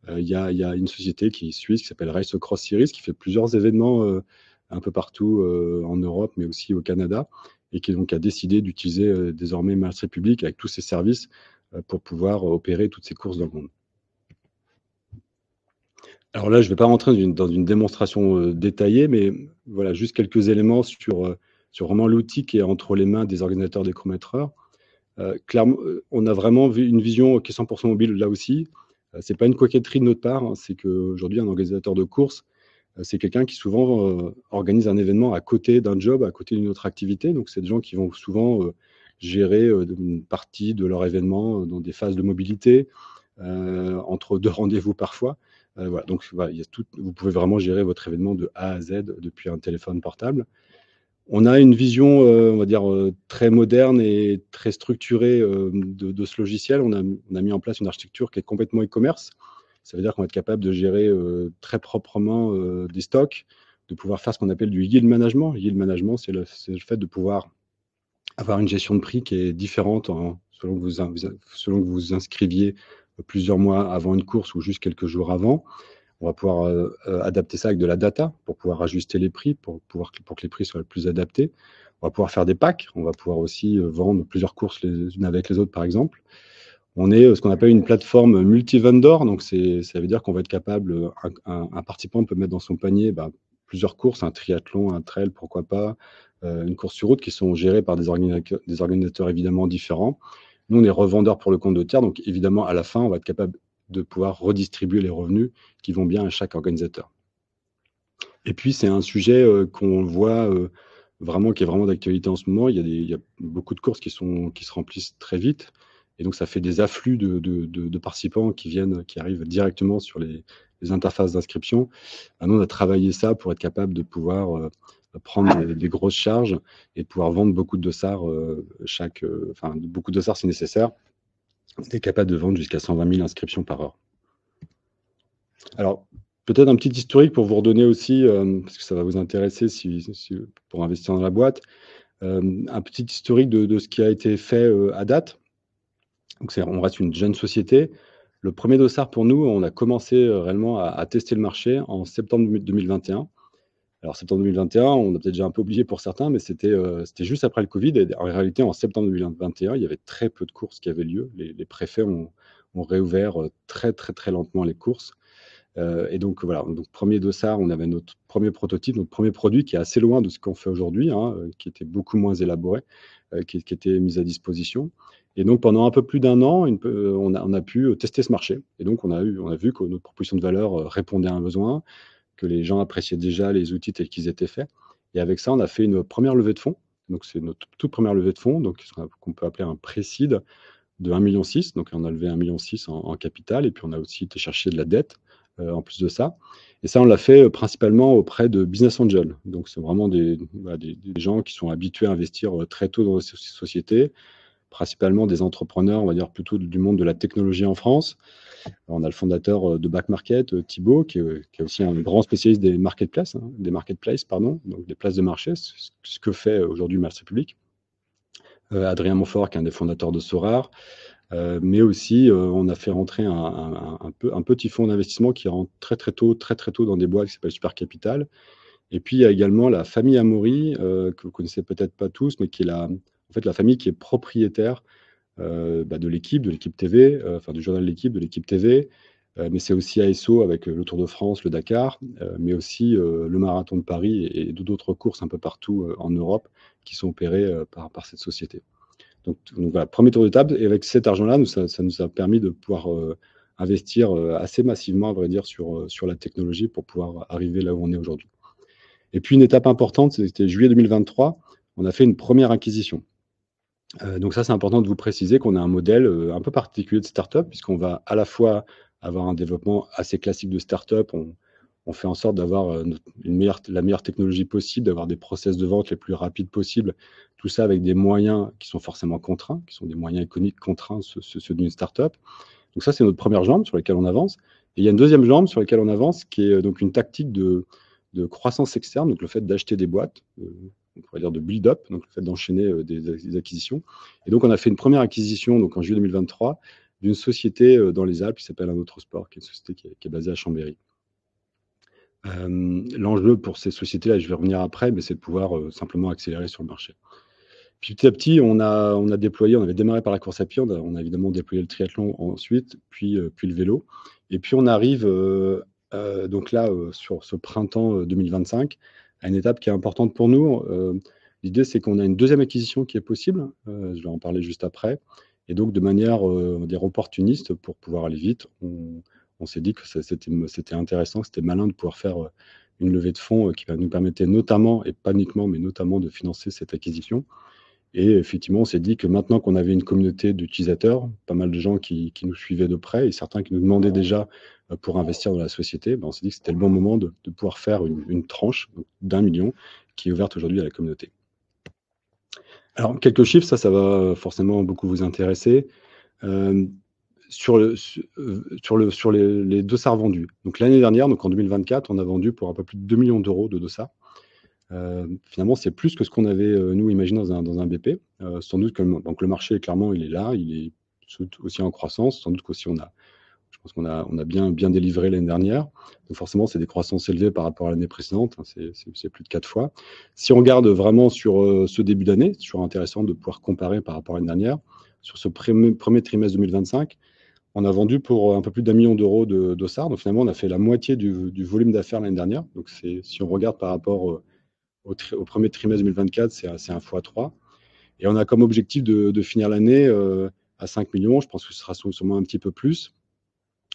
Il y a une société qui est suisse qui s'appelle Race Across Series, qui fait plusieurs événements un peu partout en Europe, mais aussi au Canada, et qui donc a décidé d'utiliser désormais Miles Republic avec tous ses services pour pouvoir opérer toutes ces courses dans le monde. Alors là, je ne vais pas rentrer dans une démonstration détaillée, mais voilà, juste quelques éléments sur vraiment l'outil qui est entre les mains des organisateurs des chronométreurs. Clairement, on a vraiment une vision qui est 100% mobile là aussi. Ce n'est pas une coquetterie de notre part, c'est qu'aujourd'hui, un organisateur de course, c'est quelqu'un qui souvent organise un événement à côté d'un job, à côté d'une autre activité. Donc, c'est des gens qui vont souvent gérer une partie de leur événement dans des phases de mobilité, entre deux rendez-vous parfois. Voilà, donc voilà, vous pouvez vraiment gérer votre événement de A à Z depuis un téléphone portable. On a une vision, on va dire, très moderne et très structurée de ce logiciel. On a mis en place une architecture qui est complètement e-commerce. Ça veut dire qu'on va être capable de gérer très proprement des stocks, de pouvoir faire ce qu'on appelle du yield management. Yield management, c'est le fait de pouvoir avoir une gestion de prix qui est différente selon que vous inscriviez plusieurs mois avant une course ou juste quelques jours avant. On va pouvoir adapter ça avec de la data pour pouvoir ajuster les prix, pour que les prix soient le plus adaptés. On va pouvoir faire des packs. On va pouvoir aussi vendre plusieurs courses les unes avec les autres, par exemple. On est ce qu'on appelle une plateforme multi-vendor. Donc, ça veut dire qu'on va être capable, un participant peut mettre dans son panier plusieurs courses, un triathlon, un trail, pourquoi pas, une course sur route qui sont gérées par des organisateurs évidemment différents. Nous, on est revendeurs pour le compte de tiers. Donc, évidemment, à la fin, on va être capable de pouvoir redistribuer les revenus qui vont bien à chaque organisateur. Et puis, c'est un sujet qu'on voit vraiment, qui est vraiment d'actualité en ce moment. Il y a beaucoup de courses qui se remplissent très vite. Et donc, ça fait des afflux de participants qui arrivent directement sur les interfaces d'inscription. Nous, on a travaillé ça pour être capable de pouvoir prendre des grosses charges et de pouvoir vendre beaucoup de dossards beaucoup de dossards si nécessaire. On est capable de vendre jusqu'à 120 000 inscriptions par heure. Alors, peut-être un petit historique pour vous redonner aussi, parce que ça va vous intéresser pour investir dans la boîte, un petit historique de ce qui a été fait à date. Donc, on reste une jeune société. Le premier dossard pour nous, on a commencé réellement à tester le marché en septembre 2021. Alors, septembre 2021, on a peut-être déjà un peu oublié pour certains, mais c'était juste après le Covid. Et en réalité, en septembre 2021, il y avait très peu de courses qui avaient lieu. Les préfets ont réouvert très, très, très lentement les courses. Et donc, voilà, donc premier dossard, on avait notre premier prototype, notre premier produit qui est assez loin de ce qu'on fait aujourd'hui, qui était beaucoup moins élaboré, qui était mis à disposition. Et donc, pendant un peu plus d'un an, on a pu tester ce marché. Et donc, on a vu que notre proposition de valeur répondait à un besoin, que les gens appréciaient déjà les outils tels qu'ils étaient faits. Et avec ça, on a fait une première levée de fonds. Donc, c'est notre toute première levée de fonds, donc qu'on peut appeler un pré-seed de 1,6 million. Donc, on a levé 1,6 million en capital. Et puis, on a aussi été chercher de la dette en plus de ça. Et ça, on l'a fait principalement auprès de business angels. Donc, c'est vraiment des gens qui sont habitués à investir très tôt dans ces sociétés, principalement des entrepreneurs, on va dire plutôt du monde de la technologie en France. Alors, on a le fondateur de Back Market, Thibaut, qui est aussi un grand spécialiste des marketplaces, donc des places de marché, ce que fait aujourd'hui Marché Public. Adrien Montfort, qui est un des fondateurs de Sorar. Mais aussi, on a fait rentrer un petit fonds d'investissement qui rentre très très tôt dans des boîtes qui s'appellent Super Capital. Et puis, il y a également la famille Amaury, que vous connaissez peut-être pas tous, mais qui est en fait la famille qui est propriétaire de l'équipe TV, du journal de l'équipe, de l'équipe TV. Mais c'est aussi ASO avec le Tour de France, le Dakar, mais aussi le Marathon de Paris et d'autres courses un peu partout en Europe qui sont opérées par cette société. Donc voilà, premier tour de table. Et avec cet argent-là, ça nous a permis de pouvoir investir assez massivement, à vrai dire, sur la technologie pour pouvoir arriver là où on est aujourd'hui. Et puis, une étape importante, c'était juillet 2023, on a fait une première acquisition. Donc ça, c'est important de vous préciser qu'on a un modèle un peu particulier de start-up, puisqu'on va à la fois avoir un développement assez classique de start-up. On fait en sorte d'avoir la meilleure technologie possible, d'avoir des process de vente les plus rapides possibles, tout ça avec des moyens qui sont forcément contraints, qui sont des moyens économiques contraints, ceux d'une start-up. Donc ça, c'est notre première jambe sur laquelle on avance. Et il y a une deuxième jambe sur laquelle on avance, qui est donc une tactique de croissance externe, donc le fait d'acheter des boîtes, on pourrait dire de build-up, donc le fait d'enchaîner des acquisitions. Et donc, on a fait une première acquisition donc en juillet 2023 d'une société dans les Alpes qui s'appelle Un Autre Sport, qui est une société qui est basée à Chambéry. L'enjeu pour ces sociétés-là, je vais revenir après, mais c'est de pouvoir simplement accélérer sur le marché. Puis petit à petit, on avait démarré par la course à pied, on a évidemment déployé le triathlon ensuite, puis le vélo. Et puis on arrive donc là sur ce printemps 2025 à une étape qui est importante pour nous. L'idée, c'est qu'on a une deuxième acquisition qui est possible, je vais en parler juste après. Et donc de manière, on va dire, opportuniste, pour pouvoir aller vite, on s'est dit que c'était intéressant, que c'était malin de pouvoir faire une levée de fonds qui va nous permettre notamment, et pas uniquement, mais notamment de financer cette acquisition. Et effectivement, on s'est dit que maintenant qu'on avait une communauté d'utilisateurs, pas mal de gens qui nous suivaient de près et certains qui nous demandaient déjà pour investir dans la société, on s'est dit que c'était le bon moment de pouvoir faire une tranche d'1 million qui est ouverte aujourd'hui à la communauté. Alors, quelques chiffres, ça va forcément beaucoup vous intéresser. Sur les dossards vendus. Donc l'année dernière, donc en 2024, on a vendu pour un peu plus de 2 millions d'euros de dossards. Finalement, c'est plus que ce qu'on avait nous imaginé dans un BP. Sans doute que donc le marché, clairement, il est là, il est aussi en croissance. Sans doute qu'aussi je pense qu'on a bien délivré l'année dernière. Donc forcément, c'est des croissances élevées par rapport à l'année précédente. C'est plus de 4 fois. Si on regarde vraiment sur ce début d'année, c'est toujours intéressant de pouvoir comparer par rapport à l'année dernière. Sur ce premier trimestre 2025, on a vendu pour un peu plus d'1 million d'euros de dossards. Donc finalement, on a fait la moitié du volume d'affaires l'année dernière. Donc si on regarde par rapport au premier trimestre 2024, c'est un x3. Et on a comme objectif de finir l'année à 5 millions. Je pense que ce sera sûrement un petit peu plus.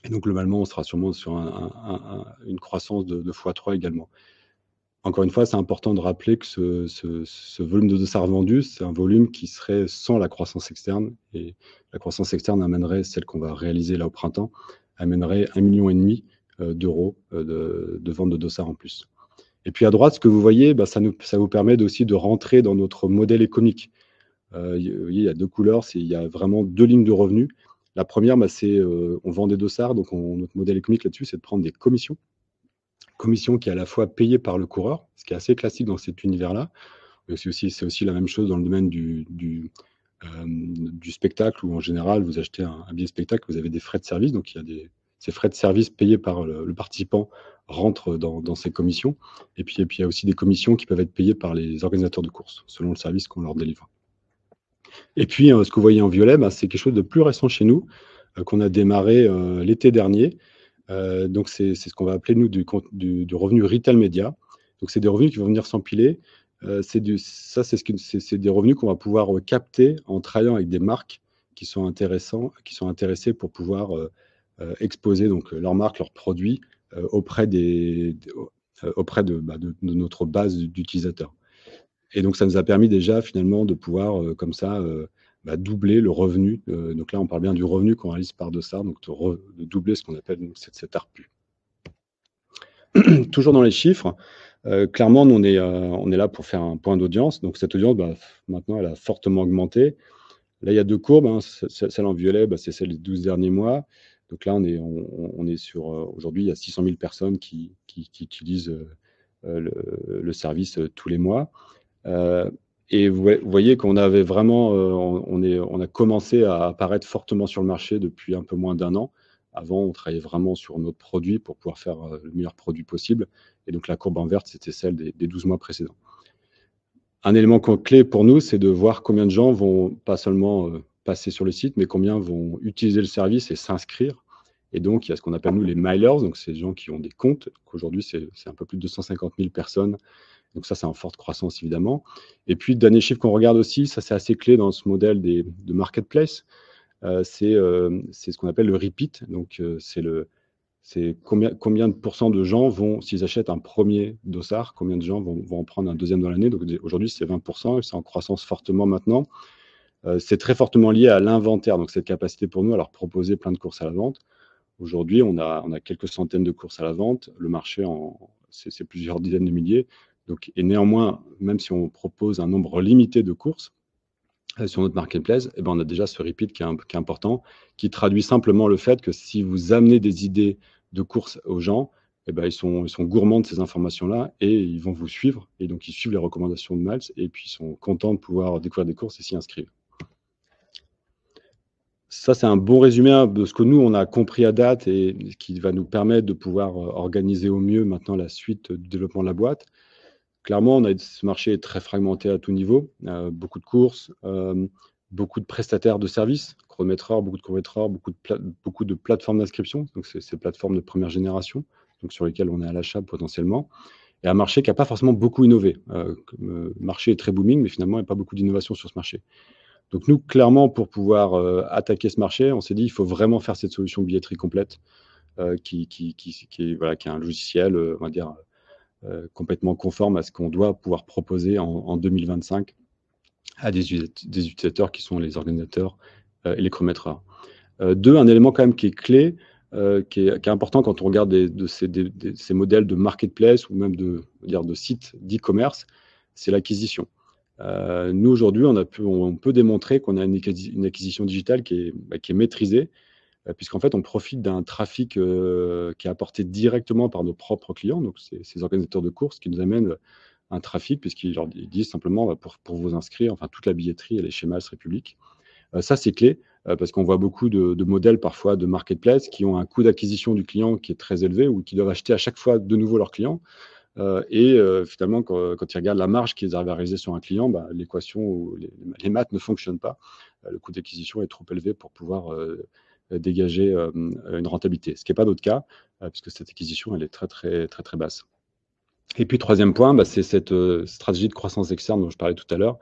Et donc, globalement, on sera sûrement sur une croissance de x3 également. Encore une fois, c'est important de rappeler que ce volume de dossards vendus, c'est un volume qui serait sans la croissance externe. Et la croissance externe amènerait, celle qu'on va réaliser là au printemps, amènerait 1,5 million d'euros de vente de dossards en plus. Et puis à droite, ce que vous voyez, ça vous permet aussi de rentrer dans notre modèle économique. Il y a 2 couleurs, il y a vraiment 2 lignes de revenus. La première, c'est on vend des dossards, donc notre modèle économique là-dessus, c'est de prendre des commissions. Commission qui est à la fois payée par le coureur, ce qui est assez classique dans cet univers-là. C'est aussi la même chose dans le domaine du spectacle, où en général, vous achetez un billet de spectacle, vous avez des frais de service, donc ces frais de service payés par le participant rentrent dans ces commissions. Et puis il y a aussi des commissions qui peuvent être payées par les organisateurs de courses, selon le service qu'on leur délivre. Et puis, ce que vous voyez en violet, c'est quelque chose de plus récent chez nous, qu'on a démarré l'été dernier. Donc, c'est ce qu'on va appeler, nous, du revenu retail média. Donc, c'est des revenus qui vont venir s'empiler. C'est des revenus qu'on va pouvoir capter en travaillant avec des marques qui sont intéressées pour pouvoir exposer donc, leurs marques, leurs produits auprès de notre base d'utilisateurs. Et donc, ça nous a permis déjà, finalement, de pouvoir, comme ça, doubler le revenu. Donc là, on parle bien du revenu qu'on réalise par dossard, donc de doubler ce qu'on appelle cet ARPU. Toujours dans les chiffres, clairement, nous, on est là pour faire un point d'audience. Donc, cette audience, maintenant, elle a fortement augmenté. Là, il y a 2 courbes. Celle en violet, c'est celle des 12 derniers mois. Donc là, on est sur... Aujourd'hui, il y a 600 000 personnes qui utilisent le service tous les mois. Et vous voyez qu'on avait vraiment, on a commencé à apparaître fortement sur le marché depuis un peu moins d'1 an. Avant, on travaillait vraiment sur notre produit pour pouvoir faire le meilleur produit possible. Et donc, la courbe en verte, c'était celle des 12 mois précédents. Un élément clé pour nous, c'est de voir combien de gens vont pas seulement passer sur le site, mais combien vont utiliser le service et s'inscrire. Et donc, il y a ce qu'on appelle, nous, les milers. Donc, c'est des gens qui ont des comptes. Aujourd'hui, c'est un peu plus de 250 000 personnes. Donc ça, c'est en forte croissance, évidemment. Et puis, le dernier chiffre qu'on regarde aussi, ça, c'est assez clé dans ce modèle de marketplace. C'est ce qu'on appelle le repeat. Donc, c'est combien de pourcents de gens vont, s'ils achètent un premier dossard, combien de gens vont en prendre un deuxième dans l'année. Donc, aujourd'hui, c'est 20%, et c'est en croissance fortement maintenant. C'est très fortement lié à l'inventaire, donc cette capacité pour nous à leur proposer plein de courses à la vente. Aujourd'hui, on a quelques centaines de courses à la vente. Le marché, c'est plusieurs dizaines de milliers. Donc, et néanmoins, même si on propose un nombre limité de courses sur notre marketplace, on a déjà ce repeat qui est important, qui traduit simplement le fait que si vous amenez des idées de courses aux gens, ils sont gourmands de ces informations-là et ils vont vous suivre. Et donc, ils suivent les recommandations de Miles et puis ils sont contents de pouvoir découvrir des courses et s'y inscrire. Ça, c'est un bon résumé de ce que nous, on a compris à date et qui va nous permettre de pouvoir organiser au mieux maintenant la suite du développement de la boîte. Clairement, ce marché est très fragmenté à tout niveau. Beaucoup de courses, beaucoup de prestataires de services, chronométreurs, beaucoup de covoitureurs, beaucoup de plateformes d'inscription. Donc, c'est ces plateformes de première génération, donc sur lesquelles on est à l'achat potentiellement. Et un marché qui n'a pas forcément beaucoup innové. Le marché est très booming, mais finalement, il n'y a pas beaucoup d'innovation sur ce marché. Donc, nous, clairement, pour pouvoir attaquer ce marché, on s'est dit qu'il faut vraiment faire cette solution billetterie complète qui est un logiciel, on va dire, complètement conforme à ce qu'on doit pouvoir proposer en 2025 à des utilisateurs qui sont les organisateurs et les chronométreurs. Un élément quand même qui est clé, qui est important quand on regarde ces modèles de marketplace ou même de sites d'e-commerce, c'est l'acquisition. Nous, aujourd'hui, on peut démontrer qu'on a une acquisition digitale qui est maîtrisée, puisqu'en fait, on profite d'un trafic qui est apporté directement par nos propres clients, donc ces organisateurs de courses qui nous amènent un trafic, puisqu'ils disent simplement pour vous inscrire, enfin toute la billetterie, elle est chez Miles République. Ça, c'est clé, parce qu'on voit beaucoup de modèles parfois de marketplace qui ont un coût d'acquisition du client qui est très élevé ou qui doivent acheter à chaque fois de nouveau leurs clients. Finalement, quand ils regardent la marge qu'ils arrivent à réaliser sur un client, l'équation ou les maths ne fonctionnent pas. Le coût d'acquisition est trop élevé pour pouvoir dégager une rentabilité. Ce qui n'est pas notre cas, puisque cette acquisition, elle est très, très, très, très basse. Et puis, troisième point, c'est cette stratégie de croissance externe dont je parlais tout à l'heure,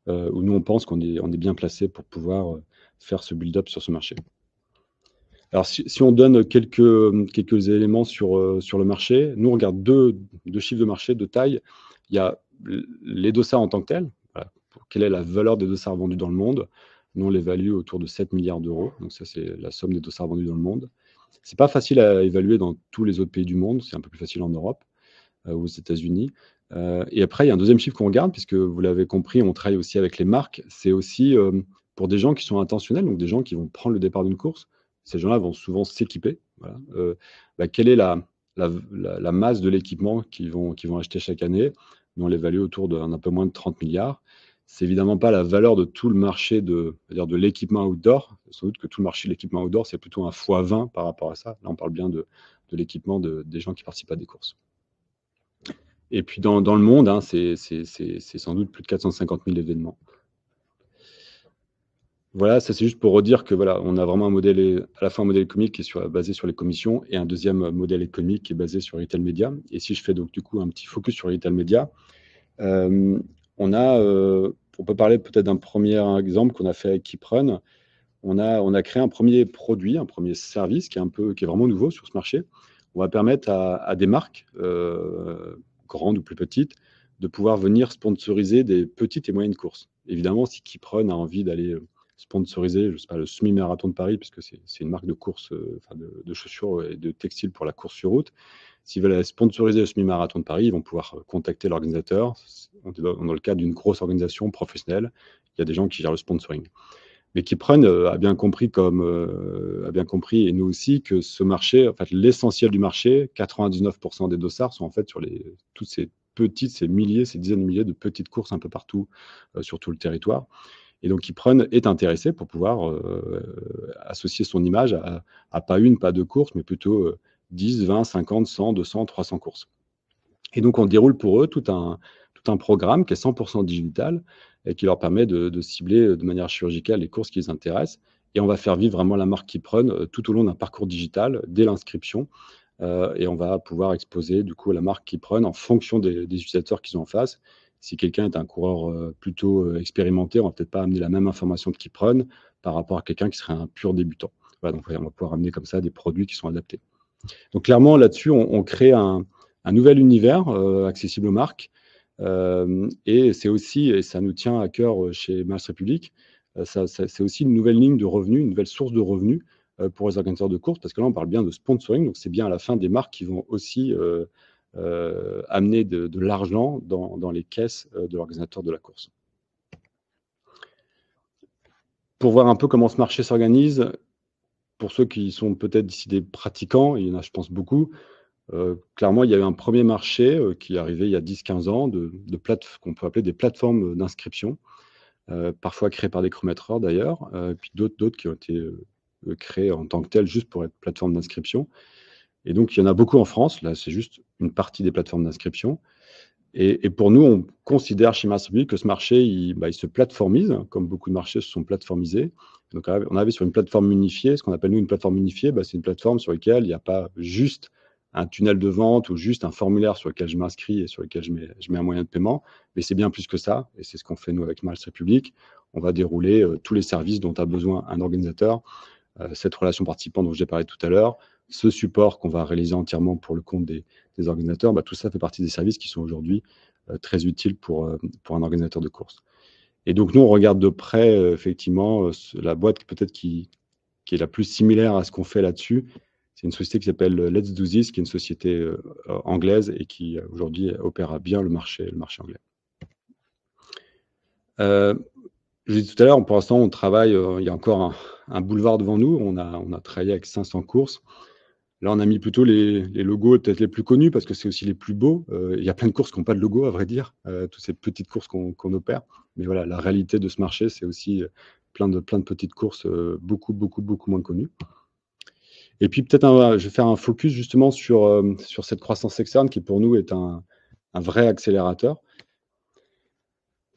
où nous, on pense qu'on est bien placé pour pouvoir faire ce build-up sur ce marché. Alors, si on donne quelques éléments sur le marché, nous, on regarde deux chiffres de marché de taille. Il y a les dossards en tant que tels. Voilà. Quelle est la valeur des dossards vendus dans le monde? Nous, on l'évalue autour de 7 milliards d'euros. Donc, ça, c'est la somme des dossards vendus dans le monde. C'est pas facile à évaluer dans tous les autres pays du monde. C'est un peu plus facile en Europe ou aux États-Unis. Et après, il y a un deuxième chiffre qu'on regarde, puisque vous l'avez compris, on travaille aussi avec les marques. C'est aussi pour des gens qui sont intentionnels, donc des gens qui vont prendre le départ d'une course. Ces gens-là vont souvent s'équiper. Voilà. Quelle est la masse de l'équipement qu'ils vont acheter chaque année? Nous, on l'évalue autour d'un peu moins de 30 milliards. C'est évidemment pas la valeur de tout le marché de l'équipement outdoor. Sans doute que tout le marché de l'équipement outdoor, c'est plutôt un x20 par rapport à ça. Là, on parle bien de l'équipement des gens qui participent à des courses. Et puis dans le monde, hein, c'est sans doute plus de 450 000 événements. Voilà, ça c'est juste pour redire que voilà, on a vraiment à la fois un modèle économique qui est basé sur les commissions et un deuxième modèle économique qui est basé sur Retail Media. Et si je fais donc du coup un petit focus sur Retail Media, on peut parler peut-être d'un premier exemple qu'on a fait avec KeepRun. On a créé un premier produit, un premier service qui est vraiment nouveau sur ce marché. On va permettre à des marques, grandes ou plus petites, de pouvoir venir sponsoriser des petites et moyennes courses. Évidemment, si KeepRun a envie d'aller sponsoriser, je sais pas, le semi-marathon de Paris, puisque c'est une marque de course, de chaussures et de textiles pour la course sur route. S'ils veulent aller sponsoriser le semi-marathon de Paris, ils vont pouvoir contacter l'organisateur. Dans le cadre d'une grosse organisation professionnelle, il y a des gens qui gèrent le sponsoring. Mais KeepRun a bien compris, et nous aussi, que ce marché, en fait, l'essentiel du marché, 99% des dossards sont en fait sur toutes ces petites, ces dizaines de milliers de petites courses un peu partout sur tout le territoire. Et donc, KeepRun est intéressé pour pouvoir associer son image à pas une, pas deux courses, mais plutôt 10, 20, 50, 100, 200, 300 courses. Et donc, on déroule pour eux tout un programme qui est 100% digital et qui leur permet de cibler de manière chirurgicale les courses qui les intéressent. Et on va faire vivre vraiment la marque KeepRun tout au long d'un parcours digital dès l'inscription. Et on va pouvoir exposer du coup la marque KeepRun en fonction des utilisateurs qu'ils ont en face. Si quelqu'un est un coureur plutôt expérimenté, on va peut-être pas amener la même information de KeepRun par rapport à quelqu'un qui serait un pur débutant. Voilà, donc on va pouvoir amener comme ça des produits qui sont adaptés. Donc clairement là-dessus, on crée un nouvel univers accessible aux marques. Et c'est aussi, et ça nous tient à cœur chez Miles Republic, c'est aussi une nouvelle ligne de revenus, une nouvelle source de revenus pour les organisateurs de courses, parce que là, on parle bien de sponsoring, donc c'est bien à la fin des marques qui vont aussi amener de l'argent dans les caisses de l'organisateur de la course. Pour voir un peu comment ce marché s'organise, pour ceux qui sont peut-être d'ici des pratiquants, il y en a, je pense, beaucoup. Clairement, il y a eu un premier marché qui est arrivé il y a 10-15 ans qu'on peut appeler des plateformes d'inscription, parfois créées par des chronométreurs d'ailleurs, puis d'autres qui ont été créées en tant que telles juste pour être plateformes d'inscription. Et donc, il y en a beaucoup en France. Là, c'est juste une partie des plateformes d'inscription. Et pour nous, on considère chez Miles Republic que ce marché, il se plateformise, comme beaucoup de marchés se sont plateformisés. Donc, on avait sur une plateforme unifiée, ce qu'on appelle nous une plateforme unifiée, c'est une plateforme sur laquelle il n'y a pas juste un tunnel de vente ou juste un formulaire sur lequel je m'inscris et sur lequel je mets un moyen de paiement, mais c'est bien plus que ça, et c'est ce qu'on fait nous avec Miles Republic. On va dérouler tous les services dont a besoin un organisateur, cette relation participant dont j'ai parlé tout à l'heure, ce support qu'on va réaliser entièrement pour le compte des organisateurs, tout ça fait partie des services qui sont aujourd'hui très utiles pour un organisateur de course. Et donc nous, on regarde de près effectivement la boîte peut-être qui est la plus similaire à ce qu'on fait là-dessus. C'est une société qui s'appelle Let's Do This, qui est une société anglaise et qui aujourd'hui opère bien le marché anglais. Je l'ai dit tout à l'heure, pour l'instant, on travaille, il y a encore un boulevard devant nous. On a travaillé avec 500 courses. Là, on a mis plutôt les logos peut-être les plus connus parce que c'est aussi les plus beaux. Il y a plein de courses qui n'ont pas de logo, à vrai dire, toutes ces petites courses qu'on opère. Mais voilà, la réalité de ce marché, c'est aussi plein de petites courses beaucoup moins connues. Et puis peut-être, je vais faire un focus justement sur cette croissance externe qui pour nous est un vrai accélérateur.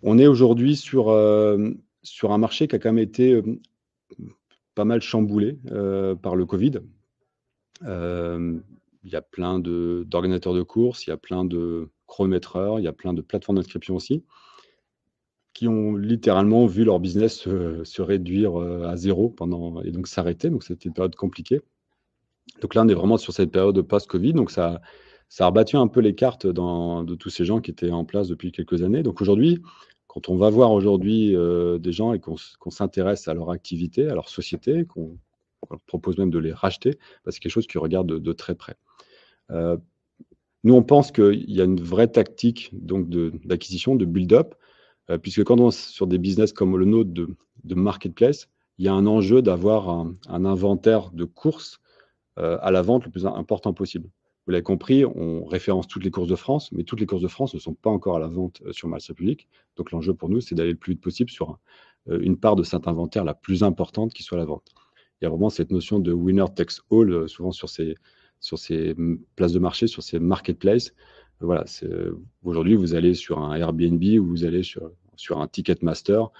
On est aujourd'hui sur un marché qui a quand même été pas mal chamboulé par le Covid. Il y a plein d'organisateurs de courses, il y a plein de chronométreurs, il y a plein de plateformes d'inscription aussi, qui ont littéralement vu leur business se réduire à zéro et donc s'arrêter. Donc, c'était une période compliquée. Donc là, on est vraiment sur cette période post-Covid. Donc, ça a rebattu un peu les cartes de tous ces gens qui étaient en place depuis quelques années. Donc aujourd'hui, quand on va voir aujourd'hui des gens et qu'on s'intéresse à leur activité, à leur société, qu'on leur propose même de les racheter, bah, c'est quelque chose qu'ils regardent de très près. Nous, on pense qu'il y a une vraie tactique donc d'acquisition, de build-up, puisque quand on est sur des business comme le nôtre de marketplace, il y a un enjeu d'avoir un inventaire de courses à la vente le plus important possible. Vous l'avez compris, on référence toutes les courses de France, mais toutes les courses de France ne sont pas encore à la vente sur marché public. Donc l'enjeu pour nous, c'est d'aller le plus vite possible sur une part de cet inventaire la plus importante qui soit à la vente. Il y a vraiment cette notion de winner takes all, souvent sur ces places de marché, sur ces marketplaces. Voilà, aujourd'hui, vous allez sur un Airbnb ou vous allez sur un Ticketmaster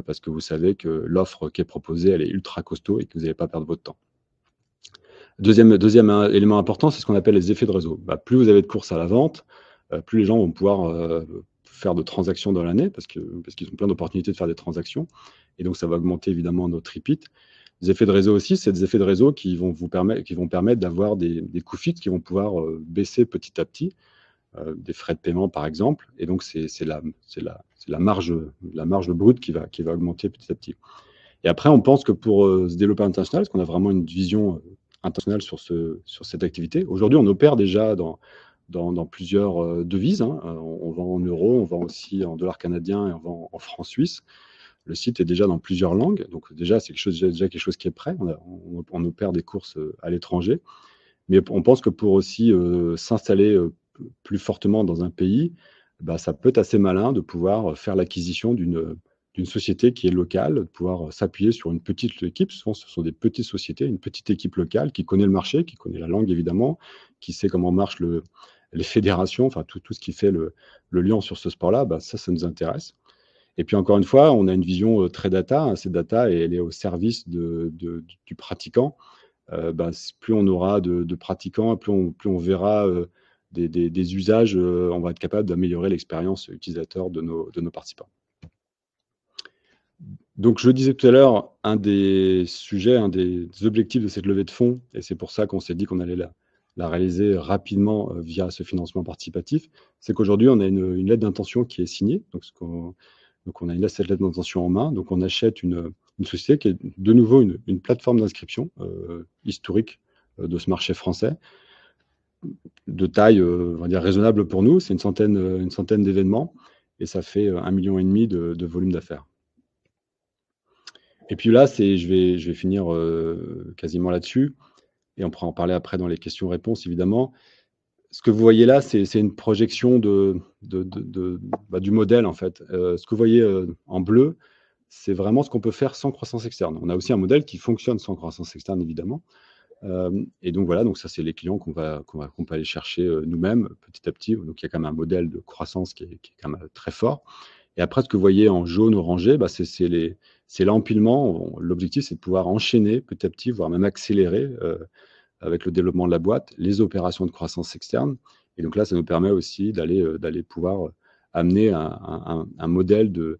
parce que vous savez que l'offre qui est proposée, elle est ultra costaud et que vous n'allez pas perdre votre temps. Deuxième élément important, c'est ce qu'on appelle les effets de réseau. Bah, plus vous avez de courses à la vente, plus les gens vont pouvoir faire de transactions dans l'année parce qu'ils ont plein d'opportunités de faire des transactions. Et donc, ça va augmenter évidemment notre repeat. Les effets de réseau aussi, c'est des effets de réseau qui vont permettre d'avoir des coûts fixes qui vont pouvoir baisser petit à petit, des frais de paiement par exemple. Et donc, c'est la marge brute qui va augmenter petit à petit. Et après, on pense que pour se développer international, parce qu'on a vraiment une vision internationale sur cette activité. Aujourd'hui, on opère déjà dans plusieurs devises. Hein. On vend en euros, on vend aussi en dollars canadiens et on vend en francs suisses. Le site est déjà dans plusieurs langues, donc déjà, c'est déjà quelque chose qui est prêt. On opère des courses à l'étranger. Mais on pense que pour aussi s'installer plus fortement dans un pays, bah, ça peut être assez malin de pouvoir faire l'acquisition d'une société qui est locale, de pouvoir s'appuyer sur une petite équipe. Souvent, ce sont des petites sociétés, une petite équipe locale qui connaît le marché, qui connaît la langue évidemment, qui sait comment marchent les fédérations, enfin tout ce qui fait le lien sur ce sport-là, bah, ça nous intéresse. Et puis encore une fois, on a une vision très data. Hein. Cette data, elle est au service du pratiquant. Bah, plus on aura de pratiquants, plus on verra des usages, on va être capable d'améliorer l'expérience utilisateur de nos participants. Donc, je le disais tout à l'heure, un des sujets, un des objectifs de cette levée de fonds, et c'est pour ça qu'on s'est dit qu'on allait la réaliser rapidement via ce financement participatif, c'est qu'aujourd'hui, on a une lettre d'intention qui est signée. Donc, on a cette lettre d'intention en main. Donc, on achète une société qui est de nouveau une plateforme d'inscription historique de ce marché français, de taille, on va dire, raisonnable pour nous. C'est une centaine d'événements et ça fait 1,5 million de volume d'affaires. Et puis là, je vais finir quasiment là-dessus et on pourra en parler après dans les questions-réponses, évidemment. Ce que vous voyez là, c'est une projection du modèle, en fait. Ce que vous voyez en bleu, c'est vraiment ce qu'on peut faire sans croissance externe. On a aussi un modèle qui fonctionne sans croissance externe, évidemment. Et donc, voilà, donc ça, c'est les clients qu'on peut aller chercher nous-mêmes petit à petit. Donc, il y a quand même un modèle de croissance qui est quand même très fort. Et après, ce que vous voyez en jaune orangé, bah, c'est l'empilement. L'objectif, c'est de pouvoir enchaîner petit à petit, voire même accélérer avec le développement de la boîte, les opérations de croissance externe. Et donc là, ça nous permet aussi d'aller pouvoir amener un modèle de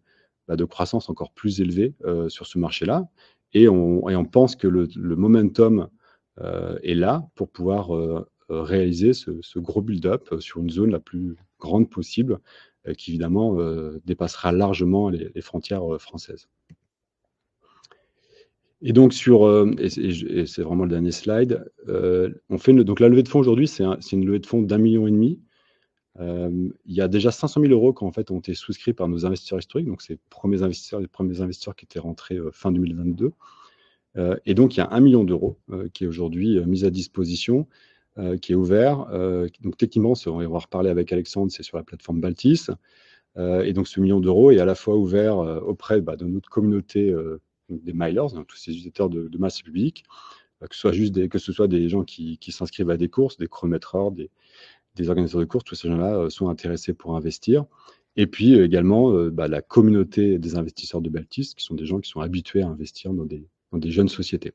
croissance encore plus élevé sur ce marché-là. Et on pense que le momentum est là pour pouvoir réaliser ce gros build-up sur une zone la plus grande possible, qui évidemment dépassera largement les frontières françaises. Et donc, et c'est vraiment le dernier slide, donc la levée de fonds aujourd'hui, c'est une levée de fonds d'1,5 million. Il y a déjà 500 000 € qui en fait ont été souscrits par nos investisseurs historiques, donc c'est les premiers investisseurs qui étaient rentrés fin 2022. Et donc, il y a 1 million d'euros qui est aujourd'hui mis à disposition, qui est ouvert. Donc, techniquement, on va en reparler avec Alexandre, c'est sur la plateforme Baltis. Et donc, ce 1 million d'euros est à la fois ouvert auprès de notre communauté des milers, tous ces utilisateurs de masse publique, que ce soit des gens qui s'inscrivent à des courses, des chronométreurs, des organisateurs de courses, tous ces gens-là sont intéressés pour investir. Et puis également la communauté des investisseurs de Baltis, qui sont des gens qui sont habitués à investir dans des jeunes sociétés.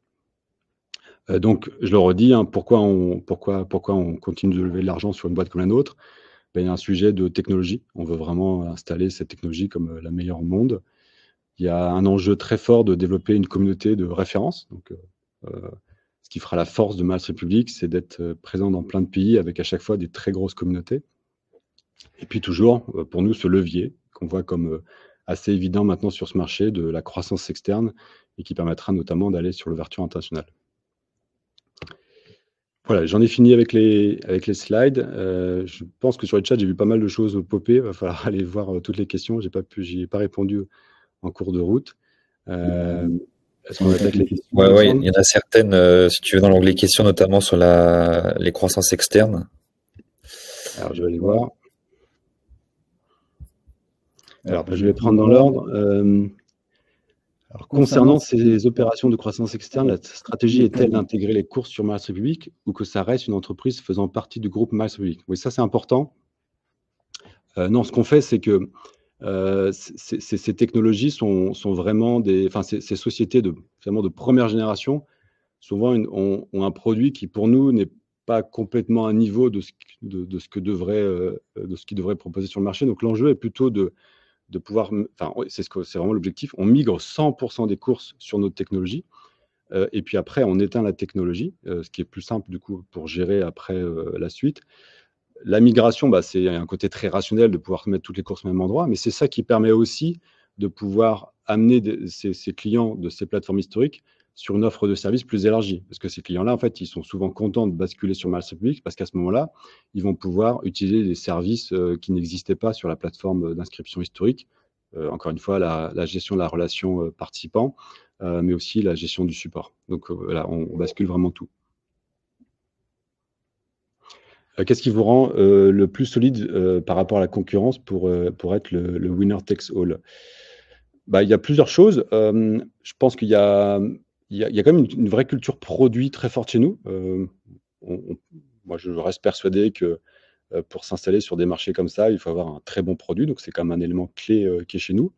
Donc, je le redis, hein, pourquoi on continue de lever de l'argent sur une boîte comme la nôtre? il y a un sujet de technologie. On veut vraiment installer cette technologie comme la meilleure au monde. Il y a un enjeu très fort de développer une communauté de référence. Donc, ce qui fera la force de Maersk République, c'est d'être présent dans plein de pays avec à chaque fois des très grosses communautés. Et puis toujours, pour nous, ce levier qu'on voit comme assez évident maintenant sur ce marché de la croissance externe et qui permettra notamment d'aller sur l'ouverture internationale. Voilà, j'en ai fini avec les slides. Je pense que sur le chat, j'ai vu pas mal de choses popper. Il va falloir aller voir toutes les questions. J'y ai pas répondu en cours de route. Est-ce qu'on attaque les questions? Ouais, il y en a certaines, si tu veux, dans l'onglet questions, notamment sur les croissances externes. Alors, je vais aller voir. Alors, je vais prendre dans l'ordre. Alors, concernant ces opérations de croissance externe, la stratégie est-elle d'intégrer les courses sur Maersk République ou que ça reste une entreprise faisant partie du groupe Maersk République? Oui, ça c'est important. Non, ce qu'on fait, c'est que ces technologies sont vraiment ces sociétés vraiment de première génération, souvent ont un produit qui pour nous n'est pas complètement à niveau de ce qui devrait proposer sur le marché. Donc l'enjeu est plutôt de pouvoir, c'est vraiment l'objectif, on migre 100% des courses sur notre technologie, et puis après on éteint la technologie, ce qui est plus simple du coup pour gérer après la suite. La migration, c'est un côté très rationnel de pouvoir mettre toutes les courses au même endroit, mais c'est ça qui permet aussi de pouvoir amener ces clients de ces plateformes historiques sur une offre de service plus élargie. Parce que ces clients-là, en fait, ils sont souvent contents de basculer sur Maersk République parce qu'à ce moment-là, ils vont pouvoir utiliser des services qui n'existaient pas sur la plateforme d'inscription historique. Encore une fois, la gestion de la relation participant, mais aussi la gestion du support. Donc voilà, on bascule vraiment tout. Qu'est-ce qui vous rend le plus solide par rapport à la concurrence pour être le winner takes all? Il y a plusieurs choses. Je pense qu'il y a quand même une vraie culture produit très forte chez nous. Moi, je reste persuadé que pour s'installer sur des marchés comme ça, il faut avoir un très bon produit. Donc, c'est quand même un élément clé qui est chez nous.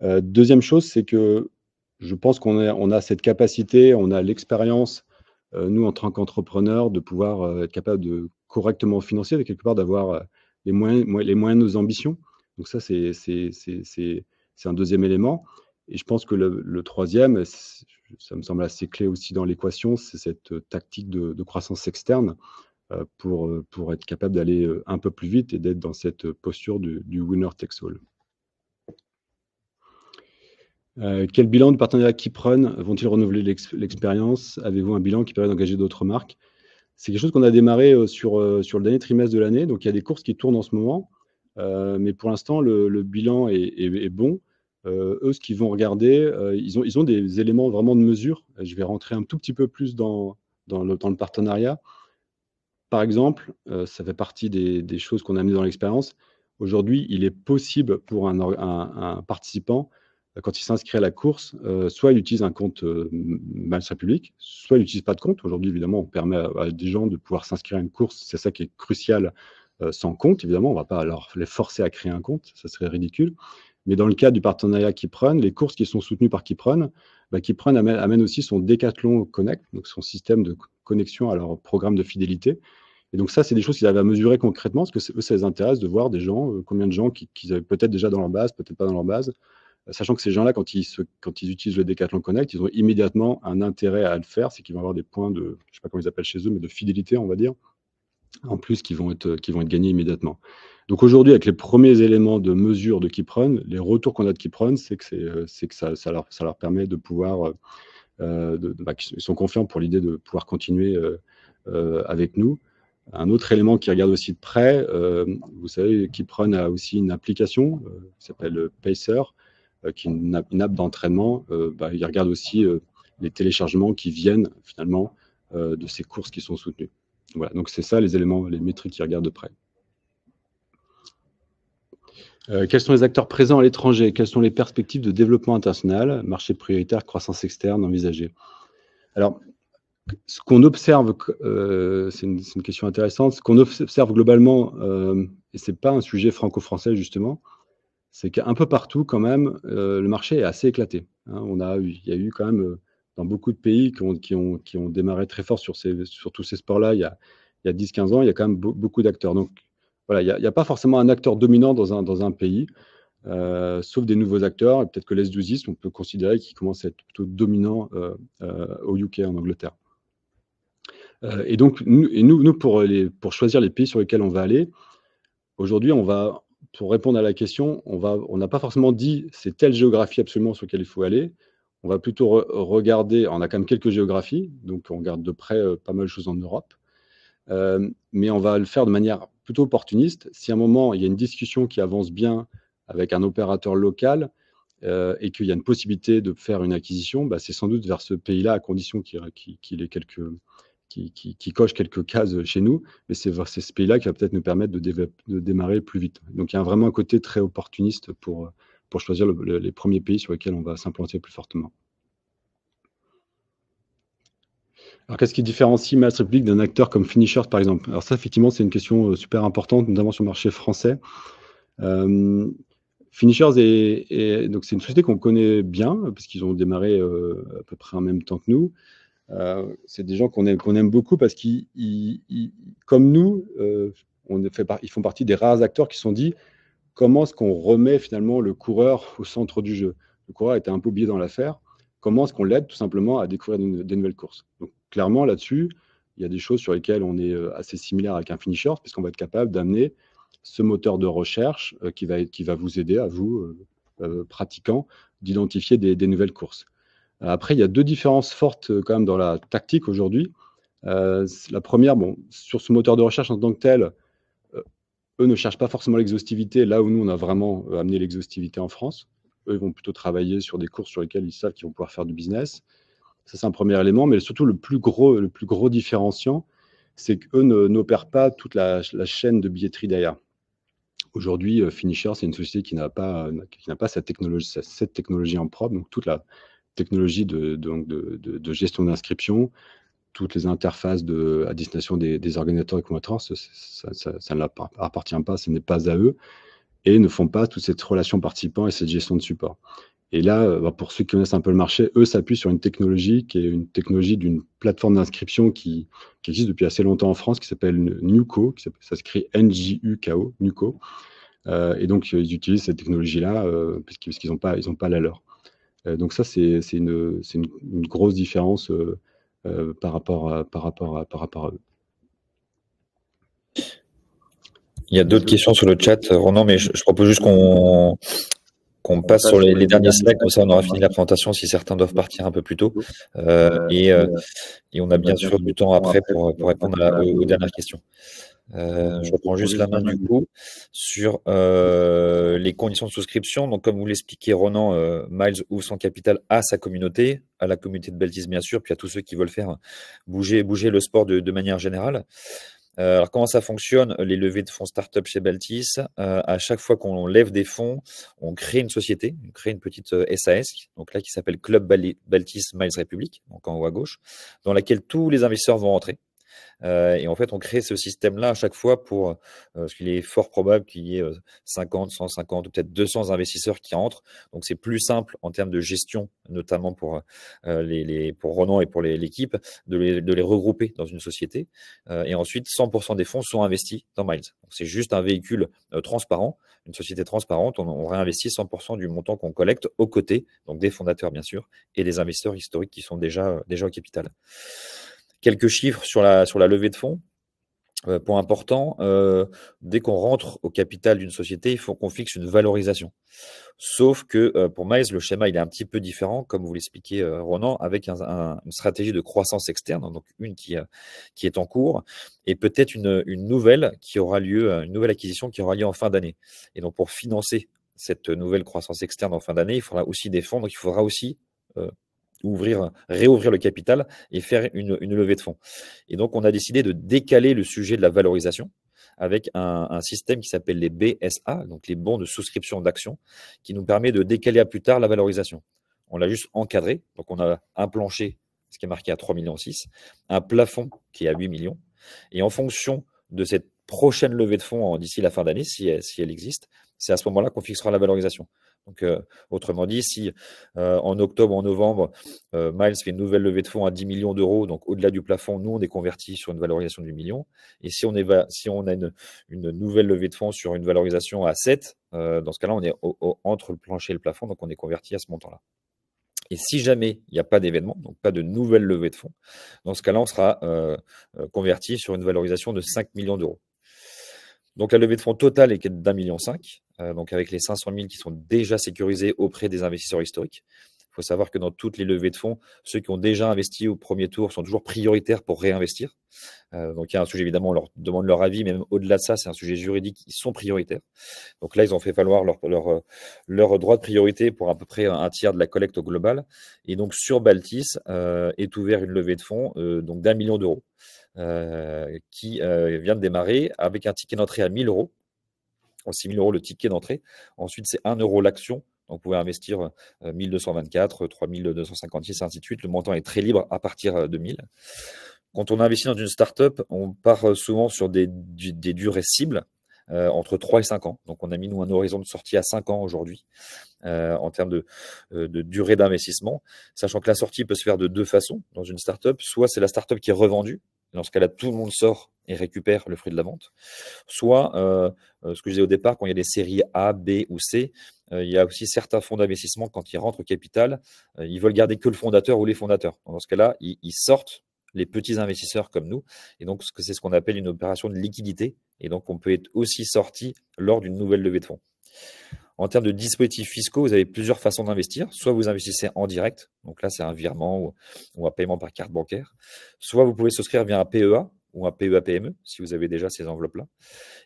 Deuxième chose, c'est que je pense qu'on a cette capacité, on a l'expérience, nous, en tant qu'entrepreneurs, de pouvoir être capable de correctement financer, de quelque part d'avoir les moyens de nos ambitions. Donc ça, c'est un deuxième élément. Et je pense que le troisième, ça me semble assez clé aussi dans l'équation, c'est cette tactique de croissance externe pour être capable d'aller un peu plus vite et d'être dans cette posture du winner takes all. Quel bilan de partenariat Keyprun vont-ils renouveler l'expérience? Avez-vous un bilan qui permet d'engager d'autres marques? C'est quelque chose qu'on a démarré sur le dernier trimestre de l'année. Donc, il y a des courses qui tournent en ce moment. Mais pour l'instant, le bilan est bon. Eux, ce qu'ils vont regarder, ils ont des éléments vraiment de mesure. Je vais rentrer un tout petit peu plus dans le partenariat. Par exemple, ça fait partie des choses qu'on a amenées dans l'expérience. Aujourd'hui, il est possible pour un participant, quand il s'inscrit à la course, soit il utilise un compte Maersk République, soit il n'utilise pas de compte. Aujourd'hui, évidemment, on permet à des gens de pouvoir s'inscrire à une course. C'est ça qui est crucial, sans compte. Évidemment, on ne va pas les forcer à créer un compte, ça serait ridicule. Mais dans le cadre du partenariat Keyprun, les courses qui sont soutenues par Keyprun, Keyprun amène aussi son Decathlon Connect, donc son système de connexion à leur programme de fidélité. Et donc ça, c'est des choses qu'ils avaient à mesurer concrètement, parce que ça les intéresse de voir des gens, combien de gens qu'ils avaient peut-être déjà dans leur base, peut-être pas dans leur base, sachant que ces gens-là, quand ils utilisent le Decathlon Connect, ils ont immédiatement un intérêt à le faire, c'est qu'ils vont avoir des points de, je ne sais pas comment ils appellent chez eux, mais de fidélité, on va dire, en plus qui vont être gagnés immédiatement. Donc aujourd'hui, avec les premiers éléments de mesure de Keyprun, les retours qu'on a de Keyprun, c'est que ça leur permet de pouvoir, ils sont confiants pour l'idée de pouvoir continuer avec nous. Un autre élément qui regarde aussi de près, vous savez, Keyprun a aussi une application qui s'appelle Pacer, qui est une app d'entraînement. Il regarde aussi les téléchargements qui viennent finalement de ces courses qui sont soutenues. Voilà, donc c'est ça les éléments, les métriques qui regardent de près. Quels sont les acteurs présents à l'étranger? Quelles sont les perspectives de développement international, marché prioritaire, croissance externe envisagée? Alors, ce qu'on observe, c'est une question intéressante, ce qu'on observe globalement, et ce n'est pas un sujet franco-français justement, c'est qu'un peu partout quand même, le marché est assez éclaté. Hein. Il y a eu quand même dans beaucoup de pays qui ont démarré très fort sur tous ces sports-là il y a 10-15 ans, il y a quand même beaucoup d'acteurs. Donc, voilà, il n'y a pas forcément un acteur dominant dans un pays, sauf des nouveaux acteurs. Et peut-être que l'S12, on peut considérer qu'il commence à être plutôt dominant au UK, en Angleterre. Et donc, nous pour choisir les pays sur lesquels on va aller, aujourd'hui, pour répondre à la question, on n'a pas forcément dit c'est telle géographie absolument sur laquelle il faut aller. On va plutôt regarder, on a quand même quelques géographies, donc on regarde de près pas mal de choses en Europe. Mais on va le faire de manière plutôt opportuniste. Si à un moment, il y a une discussion qui avance bien avec un opérateur local et qu'il y a une possibilité de faire une acquisition, bah, c'est sans doute vers ce pays-là, à condition qu'il coche quelques cases chez nous. Mais c'est ce pays-là qui va peut-être nous permettre de démarrer plus vite. Donc il y a vraiment un côté très opportuniste pour choisir les premiers pays sur lesquels on va s'implanter plus fortement. Alors, qu'est-ce qui différencie Miles Republic d'un acteur comme Finishers, par exemple? Alors ça, effectivement, c'est une question super importante, notamment sur le marché français. Finishers donc c'est une société qu'on connaît bien, parce qu'ils ont démarré à peu près en même temps que nous. C'est des gens qu'on aime beaucoup parce qu'ils, comme nous, ils font partie des rares acteurs qui se sont dit comment est-ce qu'on remet finalement le coureur au centre du jeu. Le coureur était un peu oublié dans l'affaire. Comment est-ce qu'on l'aide tout simplement à découvrir des nouvelles courses? Donc, clairement, là-dessus, il y a des choses sur lesquelles on est assez similaire avec un finisher, puisqu'on va être capable d'amener ce moteur de recherche qui va vous aider, à vous, pratiquants, d'identifier des nouvelles courses. Après, il y a deux différences fortes quand même dans la tactique aujourd'hui. La première, bon, sur ce moteur de recherche en tant que tel, eux ne cherchent pas forcément l'exhaustivité, là où nous, on a vraiment amené l'exhaustivité en France. Eux, ils vont plutôt travailler sur des courses sur lesquelles ils savent qu'ils vont pouvoir faire du business. Ça, c'est un premier élément, mais surtout le plus gros différenciant, c'est qu'eux n'opèrent pas toute la chaîne de billetterie derrière. Aujourd'hui, Finisher, c'est une société qui n'a pas cette technologie en propre, donc toute la technologie de gestion d'inscription, toutes les interfaces à destination des organisateurs et combattants, ça ne leur appartient pas, ce n'est pas à eux, et ne font pas toute cette relation participant et cette gestion de support. Et là, pour ceux qui connaissent un peu le marché, eux s'appuient sur une technologie qui est une technologie d'une plateforme d'inscription qui existe depuis assez longtemps en France, qui s'appelle Nuco, ça s'écrit N-J-U-K-O, Nuco. Et donc, ils utilisent cette technologie-là parce qu'ils n'ont pas la leur. Donc ça, c'est une grosse différence par rapport à eux. Il y a d'autres questions sur le chat, Ronan, mais je propose juste qu'on passe sur les derniers slides, comme ça on aura fini la présentation si certains doivent partir un peu plus tôt. Et on a bien sûr du temps après pour répondre aux dernières questions. Je reprends juste la main du coup sur les conditions de souscription. Donc, comme vous l'expliquez, Ronan, Miles ouvre son capital à sa communauté, à la communauté de Baltis bien sûr, puis à tous ceux qui veulent faire bouger le sport de manière générale. Alors, comment ça fonctionne, les levées de fonds startup chez Baltis? À chaque fois qu'on lève des fonds, on crée une société, on crée une petite SAS, donc là qui s'appelle Club Baltis Miles Republic, donc en haut à gauche, dans laquelle tous les investisseurs vont rentrer. Et en fait, on crée ce système-là à chaque fois parce qu'il est fort probable qu'il y ait 50, 150 ou peut-être 200 investisseurs qui entrent. Donc, c'est plus simple en termes de gestion, notamment pour Ronan et pour l'équipe, de les regrouper dans une société. Et ensuite, 100% des fonds sont investis dans Miles. C'est juste un véhicule transparent, une société transparente. On réinvestit 100% du montant qu'on collecte aux côtés, donc des fondateurs bien sûr, et des investisseurs historiques qui sont déjà au capital. Quelques chiffres sur la levée de fonds. Point important, dès qu'on rentre au capital d'une société, il faut qu'on fixe une valorisation. Sauf que pour Miles, le schéma il est un petit peu différent, comme vous l'expliquez Ronan, avec une stratégie de croissance externe, donc une qui est en cours, et peut-être une nouvelle qui aura lieu, une nouvelle acquisition qui aura lieu en fin d'année. Et donc pour financer cette nouvelle croissance externe en fin d'année, il faudra aussi des fonds, donc il faudra aussi réouvrir le capital et faire une levée de fonds. Et donc, on a décidé de décaler le sujet de la valorisation avec un système qui s'appelle les BSA, donc les bons de souscription d'actions, qui nous permet de décaler à plus tard la valorisation. On l'a juste encadré, donc on a un plancher, ce qui est marqué à 3,6 millions, un plafond qui est à 8 millions, et en fonction de cette prochaine levée de fonds d'ici la fin d'année, si elle existe, c'est à ce moment-là qu'on fixera la valorisation. Donc, autrement dit, si en octobre, en novembre, Miles fait une nouvelle levée de fonds à 10 millions d'euros, donc au-delà du plafond, nous, on est converti sur une valorisation du million. Et si on a une nouvelle levée de fonds sur une valorisation à 7, dans ce cas-là, on est entre le plancher et le plafond, donc on est converti à ce montant-là. Et si jamais il n'y a pas d'événement, donc pas de nouvelle levée de fonds, dans ce cas-là, on sera converti sur une valorisation de 5 millions d'euros. Donc la levée de fonds totale est d'1,5 million, donc avec les 500 000 qui sont déjà sécurisés auprès des investisseurs historiques. Il faut savoir que dans toutes les levées de fonds, ceux qui ont déjà investi au premier tour sont toujours prioritaires pour réinvestir. Donc il y a un sujet, évidemment, on leur demande leur avis, mais même au-delà de ça, c'est un sujet juridique, ils sont prioritaires. Donc là, ils ont fait valoir leur droit de priorité pour à peu près un tiers de la collecte au global. Et donc sur Baltis est ouvert une levée de fonds donc d'1 million d'euros qui vient de démarrer avec un ticket d'entrée à 1 000 euros. 6 000 euros le ticket d'entrée. Ensuite, c'est 1 euro l'action. Donc, vous pouvez investir 1224, 3256, ainsi de suite. Le montant est très libre à partir de 1000. Quand on investit dans une startup, on part souvent sur des durées cibles entre 3 et 5 ans. Donc, on a mis nous un horizon de sortie à 5 ans aujourd'hui en termes de durée d'investissement, sachant que la sortie peut se faire de deux façons dans une startup. Soit c'est la startup qui est revendue. Dans ce cas-là, tout le monde sort et récupère le fruit de la vente. Soit, ce que je disais au départ, quand il y a des séries A, B ou C, il y a aussi certains fonds d'investissement, quand ils rentrent au capital, ils veulent garder que le fondateur ou les fondateurs. Dans ce cas-là, ils sortent les petits investisseurs comme nous. Et donc, c'est ce qu'on appelle une opération de liquidité. Et donc, on peut être aussi sorti lors d'une nouvelle levée de fonds. En termes de dispositifs fiscaux, vous avez plusieurs façons d'investir. Soit vous investissez en direct, donc là c'est un virement ou un paiement par carte bancaire. Soit vous pouvez souscrire via un PEA ou un PEA-PME si vous avez déjà ces enveloppes-là.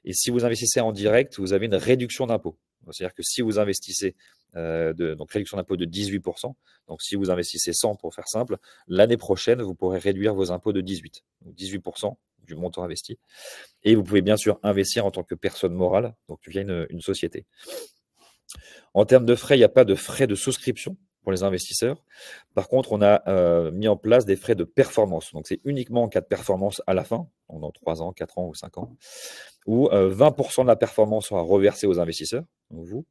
Et si vous investissez en direct, vous avez une réduction d'impôt. C'est-à-dire que si vous investissez, donc réduction d'impôt de 18%, donc si vous investissez 100 pour faire simple, l'année prochaine, vous pourrez réduire vos impôts de 18%. Donc 18% du montant investi. Et vous pouvez bien sûr investir en tant que personne morale, donc via une société. En termes de frais, il n'y a pas de frais de souscription pour les investisseurs. Par contre, on a mis en place des frais de performance. Donc, c'est uniquement en cas de performance à la fin, dans 3 ans, 4 ans ou 5 ans, où 20% de la performance sera reversée aux investisseurs, donc vous,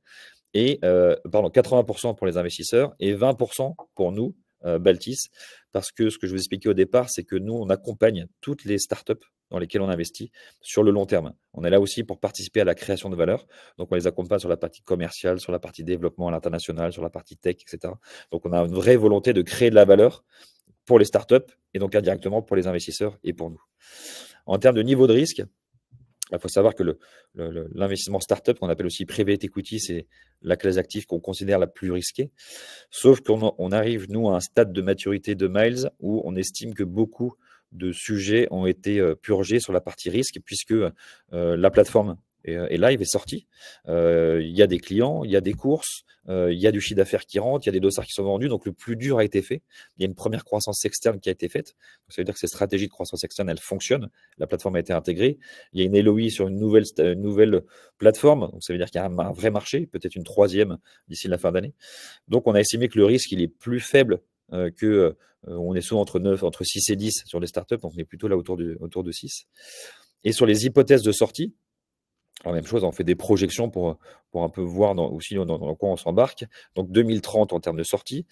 et 80% pour les investisseurs et 20% pour nous, Baltis, parce que ce que je vous expliquais au départ, c'est que nous, on accompagne toutes les startups dans lesquelles on investit sur le long terme. On est là aussi pour participer à la création de valeur. Donc, on les accompagne sur la partie commerciale, sur la partie développement à l'international, sur la partie tech, etc. Donc, on a une vraie volonté de créer de la valeur pour les startups et donc indirectement pour les investisseurs et pour nous. En termes de niveau de risque, il faut savoir que l'investissement startup, qu'on appelle aussi private equity, c'est la classe d'actifs qu'on considère la plus risquée. Sauf qu'on arrive, nous, à un stade de maturité de Miles où on estime que beaucoup de sujets ont été purgés sur la partie risque, puisque la plateforme est live, est sortie. Il y a des clients, il y a des courses, il y a du chiffre d'affaires qui rentre, il y a des dossards qui sont vendus. Donc, le plus dur a été fait. Il y a une première croissance externe qui a été faite. Donc, ça veut dire que ces stratégies de croissance externe, elles fonctionnent. La plateforme a été intégrée. Il y a une LOI sur une nouvelle plateforme. Donc, ça veut dire qu'il y a un vrai marché, peut-être une troisième d'ici la fin d'année. Donc, on a estimé que le risque, il est plus faible que on est souvent entre 6 et 10 sur les startups. Donc, on est plutôt là autour de 6. Et sur les hypothèses de sortie, la même chose, on fait des projections pour un peu voir aussi dans quoi on s'embarque. Donc 2030 en termes de sortie,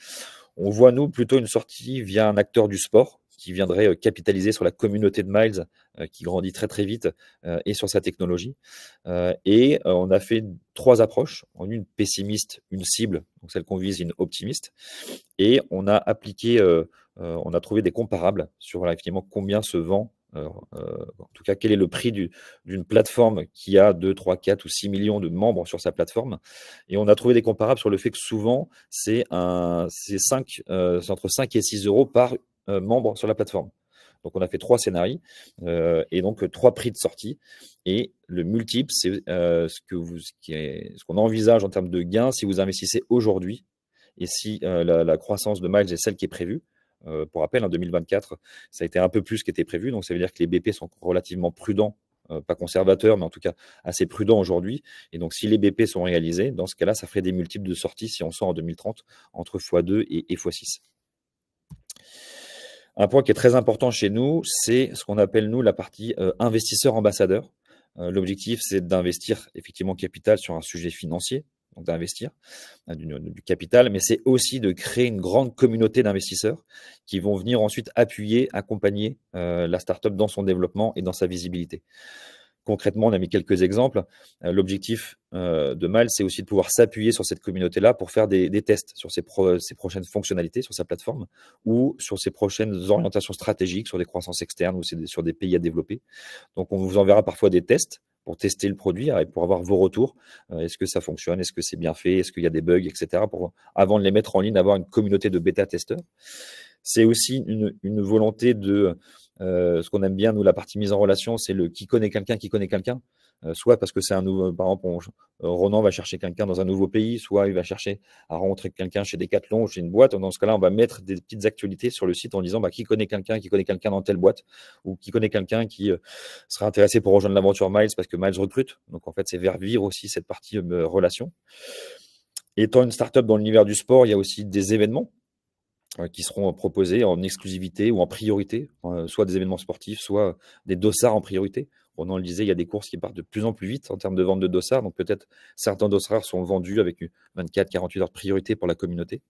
on voit nous plutôt une sortie via un acteur du sport qui viendrait capitaliser sur la communauté de Miles qui grandit très très vite et sur sa technologie. Et on a fait 3 approches, une pessimiste, une cible, donc celle qu'on vise, une optimiste. Et on a appliqué, on a trouvé des comparables sur effectivement combien se vend. En tout cas, quel est le prix d'une plateforme qui a 2, 3, 4 ou 6 millions de membres sur sa plateforme. Et on a trouvé des comparables sur le fait que souvent, c'est entre 5 et 6 euros par membre sur la plateforme. Donc, on a fait 3 scénarios et donc 3 prix de sortie. Et le multiple, c'est ce qu'on envisage en termes de gains si vous investissez aujourd'hui et si la croissance de Miles est celle qui est prévue. Pour rappel, en 2024, ça a été un peu plus qu'était prévu. Donc, ça veut dire que les BP sont relativement prudents, pas conservateurs, mais en tout cas assez prudents aujourd'hui. Et donc, si les BP sont réalisés, dans ce cas-là, ça ferait des multiples de sortie si on sort en 2030 entre x2 et x6. Un point qui est très important chez nous, c'est ce qu'on appelle, nous, la partie investisseur ambassadeur. L'objectif, c'est d'investir effectivement capital sur un sujet financier, donc d'investir du capital, mais c'est aussi de créer une grande communauté d'investisseurs qui vont venir ensuite appuyer, accompagner la startup dans son développement et dans sa visibilité. Concrètement, on a mis quelques exemples. L'objectif de Miles, c'est aussi de pouvoir s'appuyer sur cette communauté-là pour faire des tests sur ses prochaines fonctionnalités sur sa plateforme ou sur ses prochaines orientations stratégiques sur des croissances externes ou sur des pays à développer. Donc, on vous enverra parfois des tests pour tester le produit et pour avoir vos retours. Est-ce que ça fonctionne? Est-ce que c'est bien fait? Est-ce qu'il y a des bugs, etc. Pour, avant de les mettre en ligne, avoir une communauté de bêta-testeurs. C'est aussi une volonté de ce qu'on aime bien, nous, la partie mise en relation, c'est le qui connaît quelqu'un qui connaît quelqu'un. Soit parce que c'est un nouveau, par exemple, Ronan va chercher quelqu'un dans un nouveau pays, soit il va chercher à rencontrer quelqu'un chez Decathlon ou chez une boîte. Dans ce cas-là, on va mettre des petites actualités sur le site en disant qui connaît quelqu'un dans telle boîte ou qui connaît quelqu'un qui sera intéressé pour rejoindre l'aventure Miles parce que Miles recrute. Donc, en fait, c'est vers vivre aussi cette partie relation. Étant une startup dans l'univers du sport, il y a aussi des événements qui seront proposés en exclusivité ou en priorité, soit des événements sportifs, soit des dossards en priorité. On le disait, il y a des courses qui partent de plus en plus vite en termes de vente de dossards, donc peut-être certains dossards sont vendus avec 24-48 heures de priorité pour la communauté.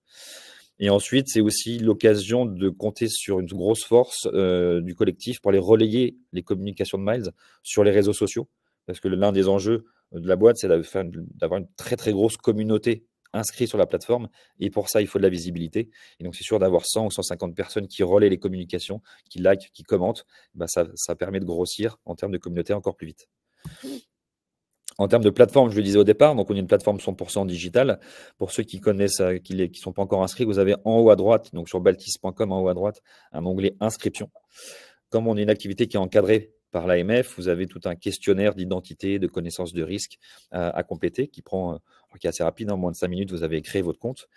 Et ensuite, c'est aussi l'occasion de compter sur une grosse force du collectif pour aller relayer les communications de Miles sur les réseaux sociaux, parce que l'un des enjeux de la boîte, c'est d'avoir une très très grosse communauté inscrits sur la plateforme, et pour ça, il faut de la visibilité. Et donc, c'est sûr d'avoir 100 ou 150 personnes qui relaient les communications, qui likent, qui commentent, ça permet de grossir en termes de communauté encore plus vite. En termes de plateforme, je le disais au départ, donc on est une plateforme 100% digitale. Pour ceux qui connaissent, qui ne sont pas encore inscrits, vous avez en haut à droite, donc sur baltis.com, en haut à droite, un onglet inscription. Comme on est une activité qui est encadrée par l'AMF, vous avez tout un questionnaire d'identité, de connaissance de risque à compléter qui est assez rapide, en moins de 5 minutes, vous avez créé votre compte.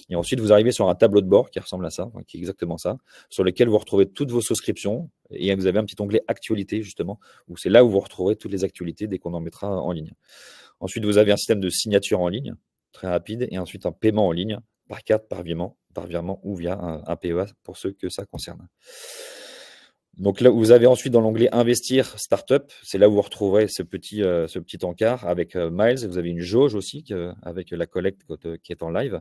Et ensuite, vous arrivez sur un tableau de bord qui ressemble à ça, qui est exactement ça, sur lequel vous retrouvez toutes vos souscriptions et vous avez un petit onglet actualité, justement, où c'est là où vous retrouverez toutes les actualités dès qu'on en mettra en ligne. Ensuite, vous avez un système de signature en ligne, très rapide, et ensuite un paiement en ligne, par carte, par virement ou via un PEA pour ceux que ça concerne. Donc là, vous avez ensuite dans l'onglet Investir Startup, c'est là où vous retrouverez ce petit encart avec Miles. Vous avez une jauge aussi avec la collecte qui est en live.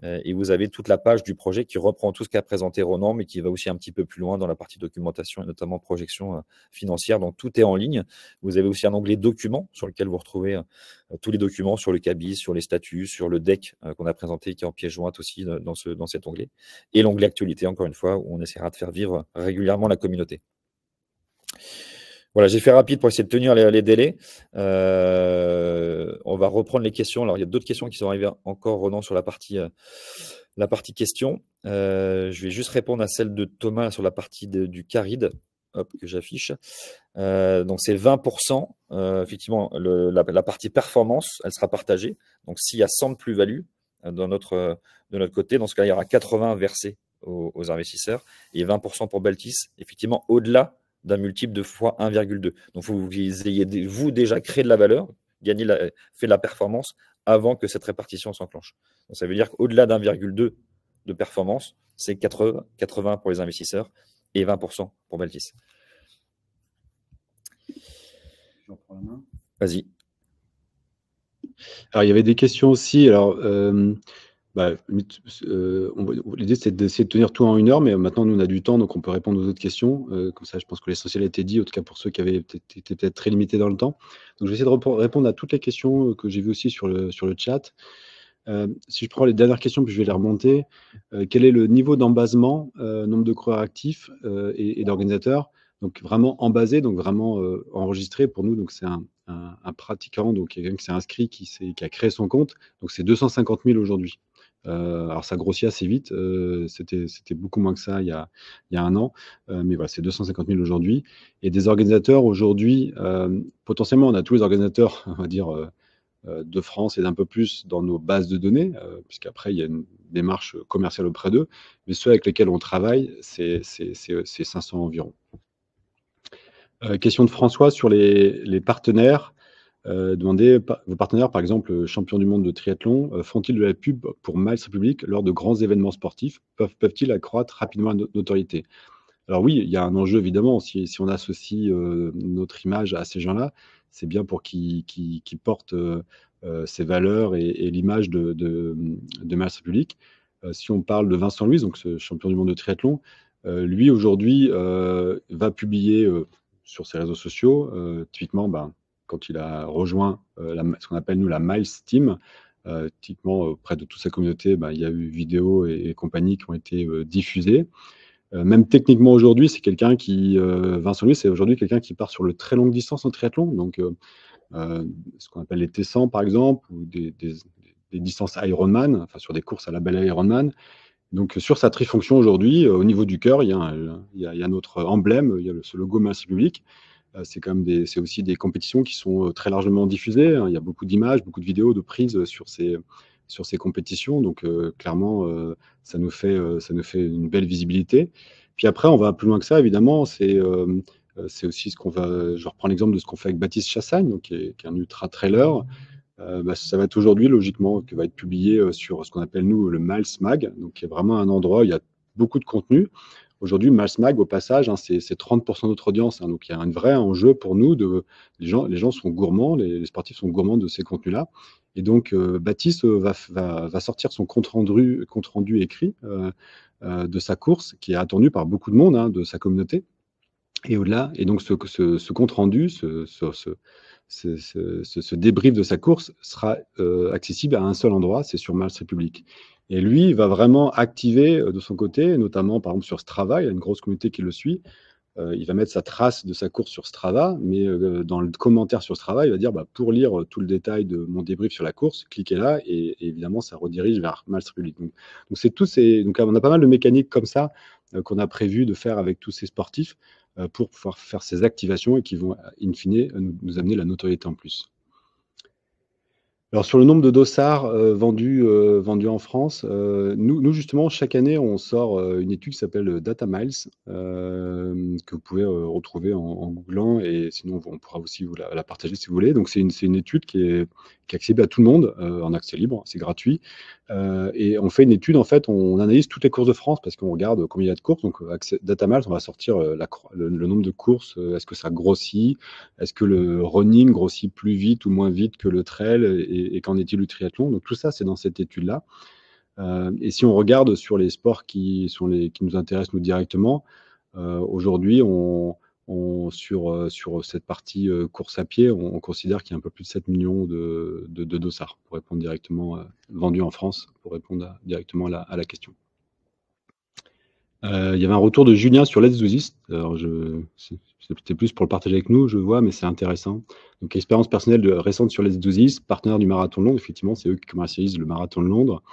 Et vous avez toute la page du projet qui reprend tout ce qu'a présenté Ronan, mais qui va aussi un petit peu plus loin dans la partie documentation et notamment projection financière. Donc tout est en ligne. Vous avez aussi un onglet documents sur lequel vous retrouvez tous les documents sur le cabis, sur les statuts, sur le deck qu'on a présenté qui est en pièce jointe aussi dans cet onglet. Et l'onglet actualité, encore une fois, où on essaiera de faire vivre régulièrement la communauté. Voilà, j'ai fait rapide pour essayer de tenir les délais. On va reprendre les questions. Alors, il y a d'autres questions qui sont arrivées encore, Ronan, sur la partie questions. Je vais juste répondre à celle de Thomas sur la partie du CARID, que j'affiche. Donc, c'est 20%. Effectivement, la partie performance, elle sera partagée. Donc, s'il y a 100 de plus-value de notre côté, dans ce cas, il y aura 80 versés aux investisseurs et 20% pour Baltis. Effectivement, au-delà d'un multiple de fois 1,2. Donc, il faut que vous ayez, vous, déjà créé de la valeur, fait de la performance avant que cette répartition s'enclenche. Donc, ça veut dire qu'au-delà d'1,2 de performance, c'est 80 pour les investisseurs et 20% pour Baltis. J'en prends la main. Vas-y. Alors, il y avait des questions aussi. Alors, l'idée, c'est d'essayer de tenir tout en 1 heure, mais maintenant, nous, on a du temps, donc on peut répondre aux autres questions. Comme ça, je pense que l'essentiel a été dit, en tout cas pour ceux qui avaient été peut-être très limités dans le temps. Donc, je vais essayer de répondre à toutes les questions que j'ai vues aussi sur le chat. Si je prends les dernières questions, puis je vais les remonter. Quel est le niveau d'embasement, nombre de coureurs actifs et d'organisateurs? Donc, vraiment embasé, donc vraiment enregistré pour nous. Donc, c'est un pratiquant, donc quelqu'un qui s'est inscrit, qui a créé son compte. Donc, c'est 250 000 aujourd'hui. Alors, ça grossit assez vite. C'était beaucoup moins que ça il y a 1 an. Mais voilà, c'est 250 000 aujourd'hui. Et des organisateurs aujourd'hui, potentiellement, on a tous les organisateurs, on va dire, de France et d'un peu plus dans nos bases de données, puisqu'après, il y a une démarche commerciale auprès d'eux. Mais ceux avec lesquels on travaille, c'est 500 environ. Question de François sur les partenaires. Demandez, vos partenaires, par exemple, champions du monde de triathlon, font-ils de la pub pour Miles Republic lors de grands événements sportifs? Peuvent-ils accroître rapidement la notoriété? Alors oui, il y a un enjeu, évidemment, si on associe notre image à ces gens-là, c'est bien pour qu'il porte ses valeurs et l'image de Mars République. Si on parle de Vincent Louis, donc ce champion du monde de triathlon, lui aujourd'hui va publier sur ses réseaux sociaux, typiquement quand il a rejoint ce qu'on appelle nous la Miles Team, typiquement auprès de toute sa communauté, il y a eu vidéos et compagnie qui ont été diffusées. Même techniquement aujourd'hui, c'est quelqu'un qui, Vincent Louis, c'est aujourd'hui quelqu'un qui part sur le très longue distance en triathlon, donc ce qu'on appelle les T100 par exemple, ou des distances Ironman, enfin sur des courses à la belle Ironman. Donc sur sa trifonction aujourd'hui, au niveau du cœur, il y a notre emblème, il y a ce logo Mars République. C'est aussi des compétitions qui sont très largement diffusées, hein. Il y a beaucoup d'images, beaucoup de vidéos, de prises sur ces compétitions. Donc clairement, ça nous fait une belle visibilité. Puis après, on va plus loin que ça, évidemment. C'est aussi ce qu'on va. Je reprends l'exemple de ce qu'on fait avec Baptiste Chassagne, donc, qui est un ultra trailer. Ça va être aujourd'hui, logiquement, qui va être publié sur ce qu'on appelle, nous, le Miles Mag, donc qui est vraiment un endroit où il y a beaucoup de contenu. Aujourd'hui, Miles Mag, au passage, hein, c'est 30% de notre audience, hein, donc il y a un vrai enjeu pour nous. Les gens sont gourmands, les sportifs sont gourmands de ces contenus-là. Et donc, Baptiste va sortir son compte rendu écrit de sa course, qui est attendu par beaucoup de monde, hein, de sa communauté. Et au-delà, et donc ce compte rendu, ce débrief de sa course sera accessible à un seul endroit, c'est sur Mars République. Et lui, il va vraiment activer de son côté, notamment par exemple sur Strava, il y a une grosse communauté qui le suit. Il va mettre sa trace de sa course sur Strava, mais dans le commentaire sur Strava, il va dire pour lire tout le détail de mon débrief sur la course, cliquez là, et évidemment, ça redirige vers Mars République. Donc on a pas mal de mécaniques comme ça qu'on a prévu de faire avec tous ces sportifs pour pouvoir faire ces activations et qui vont, in fine, nous amener la notoriété en plus. Alors, sur le nombre de dossards vendus en France, nous, justement, chaque année, on sort une étude qui s'appelle Data Miles, que vous pouvez retrouver en googlant, et sinon, on pourra aussi vous la partager si vous voulez. Donc, c'est une étude qui est accessible à tout le monde, en accès libre, c'est gratuit. Et on fait une étude, en fait, on analyse toutes les courses de France, parce qu'on regarde combien il y a de courses. Donc, Data Miles, on va sortir le nombre de courses, est-ce que ça grossit, est-ce que le running grossit plus vite ou moins vite que le trail, et qu'en est-il du triathlon. Donc tout ça, c'est dans cette étude-là. Et si on regarde sur les sports qui nous intéressent nous directement, aujourd'hui, sur cette partie course à pied, on considère qu'il y a un peu plus de 7 millions de dossards pour répondre directement, vendus en France, pour répondre directement à la question. Il y avait un retour de Julien sur Let's Do This. Alors c'était plus pour le partager avec nous, je vois, mais c'est intéressant. Donc, expérience personnelle récente sur Let's Do This, partenaire du Marathon de Londres. Effectivement, c'est eux qui commercialisent le Marathon de Londres.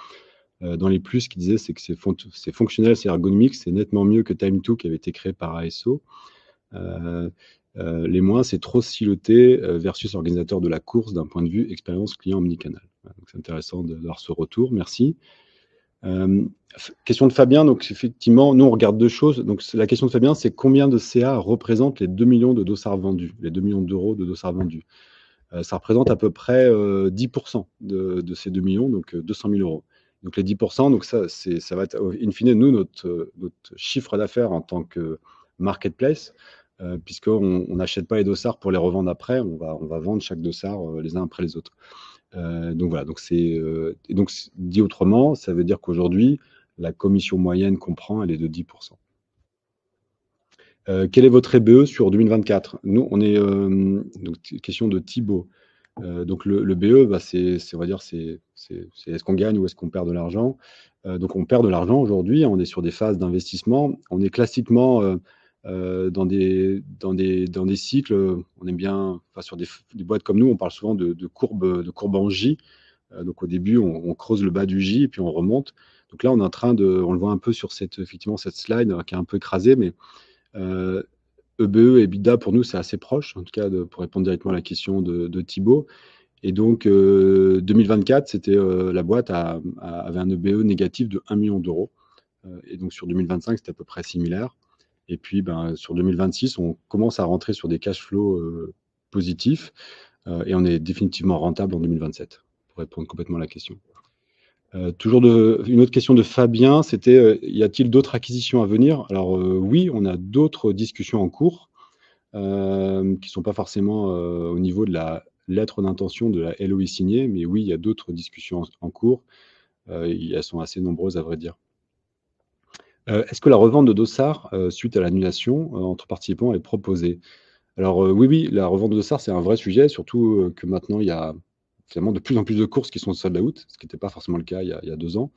Dans les plus, ce qu'ils disaient, c'est que c'est fonctionnel, c'est ergonomique, c'est nettement mieux que Time2 qui avait été créé par ASO. Les moins, c'est trop siloté versus organisateur de la course d'un point de vue expérience client omnicanal. Donc, c'est intéressant d'avoir ce retour. Merci. Question de Fabien, donc effectivement, nous on regarde deux choses. Donc la question de Fabien, c'est combien de CA représentent les 2 millions de dossards vendus, les 2 millions d'euros de dossards vendus. Ça représente à peu près 10% de ces 2 millions, donc 200 000 euros. Donc les 10%, donc ça va être, in fine, nous, notre chiffre d'affaires en tant que marketplace, puisqu'on n'achète pas les dossards pour les revendre après, on va vendre chaque dossard les uns après les autres. Donc voilà, donc dit autrement, ça veut dire qu'aujourd'hui, la commission moyenne qu'on prend, elle est de 10%. Quel est votre EBE sur 2024? Nous, on est donc question de Thibaut. Donc le BE, on va dire, c'est est-ce qu'on gagne ou est-ce qu'on perd de l'argent? Donc on perd de l'argent aujourd'hui. On est sur des phases d'investissement. On est classiquement dans des cycles. On aime bien, enfin, sur des boîtes comme nous, on parle souvent de courbes en J. Donc au début, on creuse le bas du J et puis on remonte. Donc là, on est en train on le voit un peu sur effectivement cette slide qui est un peu écrasée, mais EBE et EBITDA pour nous c'est assez proche, en tout cas pour répondre directement à la question de Thibaut. Et donc 2024, c'était la boîte avait un EBE négatif de 1 million d'euros. Et donc sur 2025, c'était à peu près similaire. Et puis sur 2026, on commence à rentrer sur des cash flows positifs et on est définitivement rentable en 2027, pour répondre complètement à la question. Toujours une autre question de Fabien, c'était y a-t-il d'autres acquisitions à venir? Alors oui, on a d'autres discussions en cours. qui ne sont pas forcément au niveau de la lettre d'intention de la LOI signée, mais oui, il y a d'autres discussions en cours. Elles sont assez nombreuses, à vrai dire. Est-ce que la revente de dossards, suite à l'annulation entre participants, est proposée? Alors oui, la revente de dossards, c'est un vrai sujet, surtout que maintenant, il y a finalement de plus en plus de courses qui sont sold out, ce qui n'était pas forcément le cas il y a 2 ans.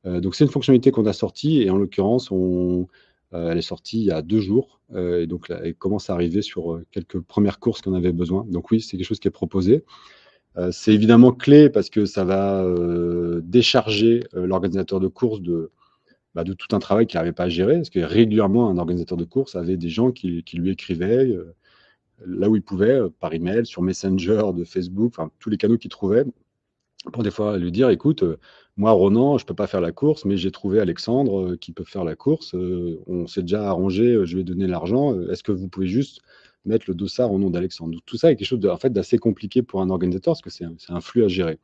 Donc c'est une fonctionnalité qu'on a sortie et en l'occurrence, elle est sortie il y a 2 jours, et donc là, elle commence à arriver sur quelques premières courses qu'on avait besoin. Donc oui, c'est quelque chose qui est proposé. C'est évidemment clé parce que ça va décharger l'organisateur de course de tout un travail qu'il n'arrivait pas à gérer, parce que régulièrement, un organisateur de course avait des gens qui lui écrivaient là où il pouvait, par email, sur Messenger, de Facebook, enfin tous les canaux qu'il trouvait, pour des fois lui dire, écoute, moi, Ronan, je ne peux pas faire la course, mais j'ai trouvé Alexandre qui peut faire la course. On s'est déjà arrangé, je vais donner l'argent. Est-ce que vous pouvez juste mettre le dossard au nom d'Alexandre? Tout ça est quelque chose en fait, d'assez compliqué pour un organisateur, parce que c'est un flux à gérer.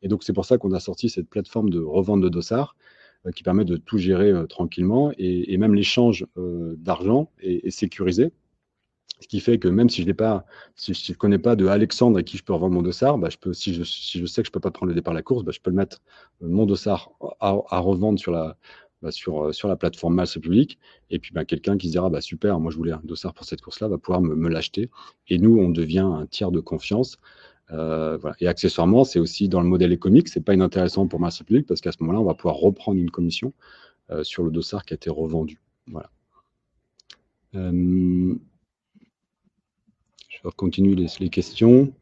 Et donc, c'est pour ça qu'on a sorti cette plateforme de revente de dossards qui permet de tout gérer tranquillement. Et même l'échange d'argent est sécurisé. Ce qui fait que même si je ne connais pas de Alexandre à qui je peux revendre mon dossard, bah, si je sais que je ne peux pas prendre le départ à la course, bah, je peux le mettre mon dossard à revendre sur la plateforme Masse Public. Et puis bah, quelqu'un qui se dira bah, super, moi je voulais un dossard pour cette course-là, va pouvoir me l'acheter. Et nous, on devient un tiers de confiance. Voilà. Et accessoirement, c'est aussi dans le modèle économique, c'est pas inintéressant pour Masse Public parce qu'à ce moment-là, on va pouvoir reprendre une commission sur le dossard qui a été revendu. Voilà. Je vais continuer les questions.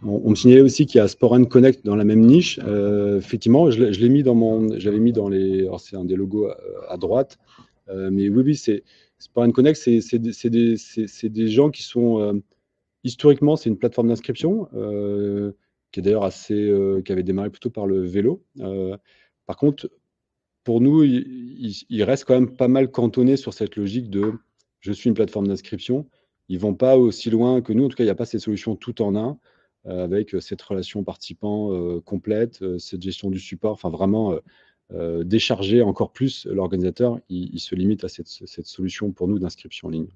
On me signalait aussi qu'il y a Sport & Connect dans la même niche. Effectivement, j'avais mis dans les. Alors, c'est un des logos à droite. Mais oui, c'est Sport & Connect, c'est des gens qui sont. Historiquement, c'est une plateforme d'inscription qui est d'ailleurs qui avait démarré plutôt par le vélo. Par contre, pour nous, il reste quand même pas mal cantonné sur cette logique de je suis une plateforme d'inscription. Ils ne vont pas aussi loin que nous. En tout cas, il n'y a pas ces solutions tout en un avec cette relation participant complète, cette gestion du support. Enfin, vraiment décharger encore plus l'organisateur. Il se limite à cette solution pour nous d'inscription en ligne.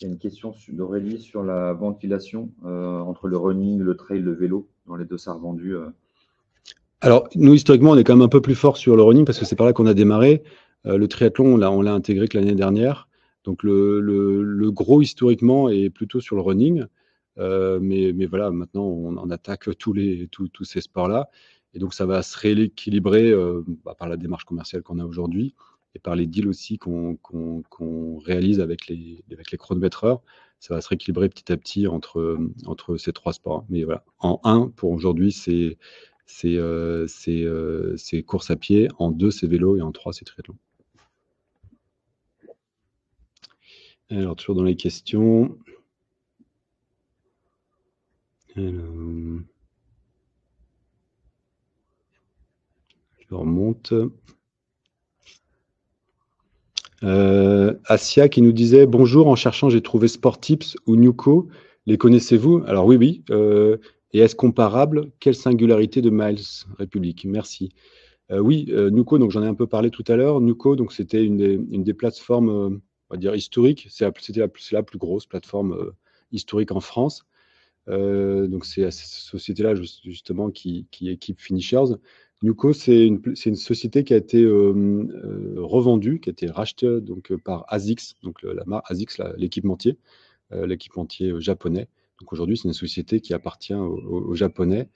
Il y a une question d'Aurélie sur la ventilation entre le running, le trail, le vélo dans les dossards vendus. Alors, nous, historiquement, on est quand même un peu plus fort sur le running parce que c'est par là qu'on a démarré. Le triathlon, on l'a intégré que l'année dernière. Donc, le gros, historiquement, est plutôt sur le running. Mais voilà, maintenant, on attaque tous ces sports-là. Et donc, ça va se rééquilibrer par la démarche commerciale qu'on a aujourd'hui et par les deals aussi qu'on réalise avec les chronométreurs. Ça va se rééquilibrer petit à petit entre ces 3 sports. Mais voilà, en 1, pour aujourd'hui, c'est course à pied, en 2, c'est vélo et en 3, c'est triathlon. Alors, toujours dans les questions. Alors, je remonte. Asia qui nous disait « Bonjour, en cherchant, j'ai trouvé Sportips ou Newco. Les connaissez-vous » Alors oui. Et est-ce comparable? Quelle singularité de Miles Republic? Merci. Oui, Newco, donc j'en ai un peu parlé tout à l'heure. Newco, donc c'était une des plateformes, on va dire historiques. C'est la plus grosse plateforme historique en France. Donc c'est cette société-là justement qui équipe Finishers. Newco, c'est une société qui a été revendue, qui a été rachetée donc, par ASICS, donc la marque ASICS, l'équipementier japonais. Donc aujourd'hui, c'est une société qui appartient aux Japonais.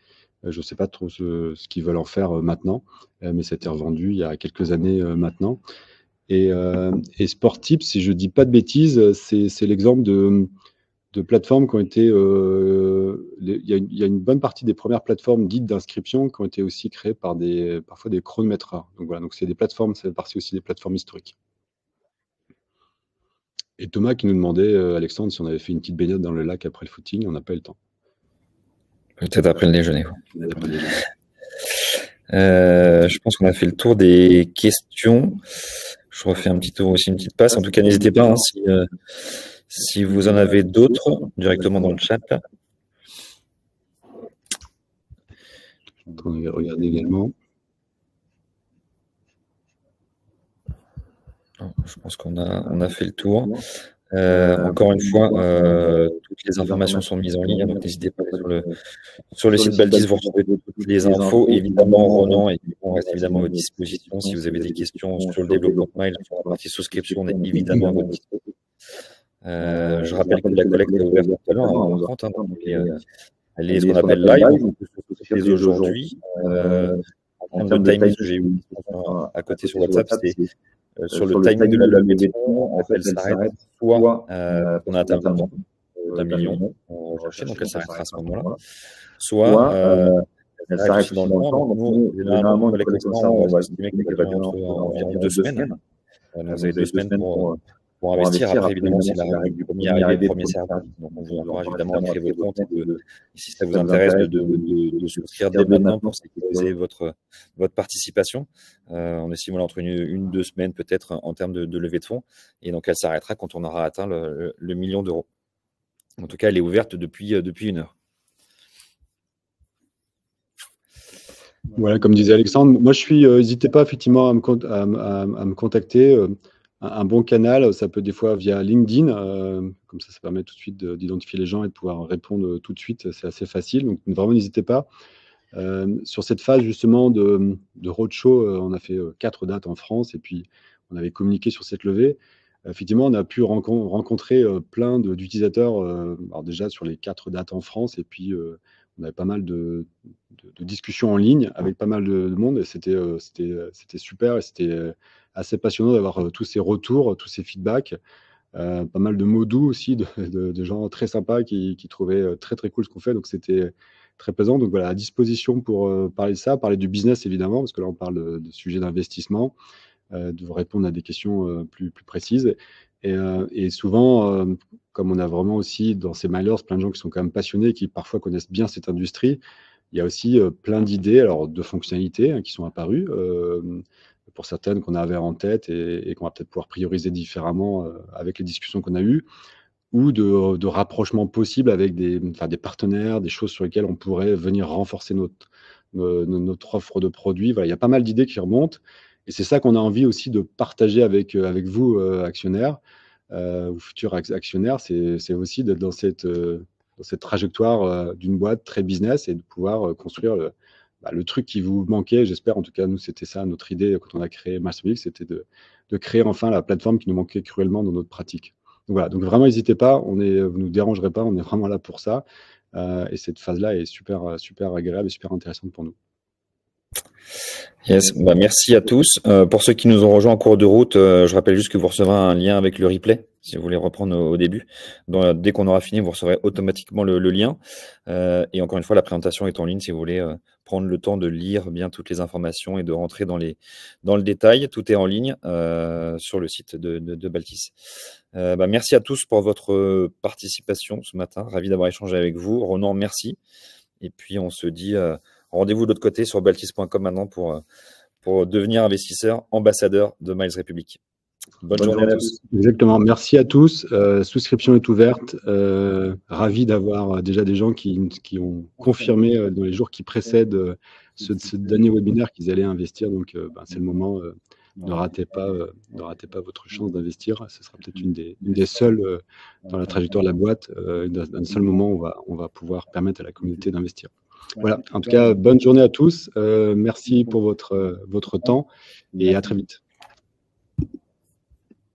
Je ne sais pas trop ce qu'ils veulent en faire maintenant, mais ça a été revendu il y a quelques années maintenant. Et Sportips, si je ne dis pas de bêtises, c'est l'exemple de plateformes qui ont été. Il y a une bonne partie des premières plateformes dites d'inscription qui ont été aussi créées par parfois des chronométreurs. Donc voilà, donc c'est des plateformes, ça fait partie aussi des plateformes historiques. Et Thomas qui nous demandait, Alexandre, si on avait fait une petite baignade dans le lac après le footing, on n'a pas eu le temps. Peut-être après le déjeuner. Je pense qu'on a fait le tour des questions. Je refais un petit tour aussi, une petite passe. En tout cas, n'hésitez pas hein, si vous en avez d'autres directement dans le chat. On va regarder également. Je pense qu'on a fait le tour. Encore une fois, toutes les informations sont mises en ligne, donc n'hésitez pas à aller sur le site Baltis, vous retrouvez toutes les infos. Évidemment, Ronan et on reste évidemment à votre disposition. Si vous avez des questions sur le développement de Miles, sur la partie souscription, on est évidemment à votre disposition. Je rappelle que la collecte est ouverte tout à l'heure à 11h30. Donc elle est ce qu'on appelle live, on peut se souscrire aujourd'hui. En termes de timing, j'ai eu à côté sur WhatsApp, c'est sur le timing de la levée de fonds, elle s'arrête soit on a atteint le montant d'1 million, on recherche, donc elle s'arrêtera à ce moment-là, soit elle s'arrête dans le temps. Donc nous, généralement, une collecte on va estimer qu'elle va durer environ 2 semaines. Donc vous avez 2 semaines pour investir. Après, évidemment, c'est la règle du premier arrivé, premier servi. Donc, on vous encourage évidemment à créer votre compte et si ça vous intéresse, de souscrire dès maintenant pour sécuriser votre participation. On estime entre 1-2 semaines peut-être en termes de levée de fonds. Et donc, elle s'arrêtera quand on aura atteint le million d'euros. En tout cas, elle est ouverte depuis 1 heure. Voilà, comme disait Alexandre, moi n'hésitez pas effectivement à me contacter. Un bon canal, ça peut des fois via LinkedIn, comme ça permet tout de suite d'identifier les gens et de pouvoir répondre tout de suite, c'est assez facile, donc vraiment n'hésitez pas. Sur cette phase justement de roadshow, on a fait 4 dates en France et puis on avait communiqué sur cette levée. Effectivement, on a pu rencontrer plein d'utilisateurs, alors déjà sur les 4 dates en France et puis on avait pas mal de discussions en ligne avec pas mal de monde et c'était super et c'était assez passionnant d'avoir tous ces retours, tous ces feedbacks, pas mal de mots doux aussi de gens très sympas qui trouvaient très très cool ce qu'on fait, donc c'était très plaisant. Donc voilà, à disposition pour parler de ça, parler du business évidemment, parce que là on parle de sujets d'investissement, de vous répondre à des questions plus précises. Et souvent, comme on a vraiment aussi dans ces milers plein de gens qui sont quand même passionnés, qui parfois connaissent bien cette industrie, il y a aussi plein d'idées, alors de fonctionnalités qui sont apparues, pour certaines qu'on avait en tête et qu'on va peut-être pouvoir prioriser différemment avec les discussions qu'on a eues, ou de rapprochements possibles avec des partenaires, des choses sur lesquelles on pourrait venir renforcer notre offre de produits. Voilà, il y a pas mal d'idées qui remontent. Et c'est ça qu'on a envie aussi de partager avec vous, actionnaires ou futurs actionnaires. C'est aussi d'être dans cette trajectoire d'une boîte très business et de pouvoir construire le truc qui vous manquait. J'espère, en tout cas, nous, c'était ça notre idée quand on a créé Masterweek, c'était de créer enfin la plateforme qui nous manquait cruellement dans notre pratique. Donc voilà, donc vraiment, n'hésitez pas, vous ne nous dérangerez pas, on est vraiment là pour ça. Et cette phase-là est super agréable et super intéressante pour nous. Yes, merci à tous. Pour ceux qui nous ont rejoints en cours de route, je rappelle juste que vous recevrez un lien avec le replay, si vous voulez reprendre au début. Donc, dès qu'on aura fini, vous recevrez automatiquement le lien. Et encore une fois, la présentation est en ligne si vous voulez prendre le temps de lire bien toutes les informations et de rentrer dans le détail. Tout est en ligne sur le site de Baltis. Merci à tous pour votre participation ce matin. Ravi d'avoir échangé avec vous. Ronan, merci. Et puis, on se dit... rendez-vous de l'autre côté sur baltis.com maintenant pour devenir investisseur, ambassadeur de Miles Republic. Bonne journée à tous. Exactement. Merci à tous. Souscription est ouverte. Ravi d'avoir déjà des gens qui ont confirmé dans les jours qui précèdent ce dernier webinaire qu'ils allaient investir. Donc, c'est le moment. Ne ratez pas votre chance d'investir. Ce sera peut-être une des seules dans la trajectoire de la boîte, un seul moment où on va pouvoir permettre à la communauté d'investir. Voilà, en tout cas, bonne journée à tous. Merci pour votre temps et à très vite.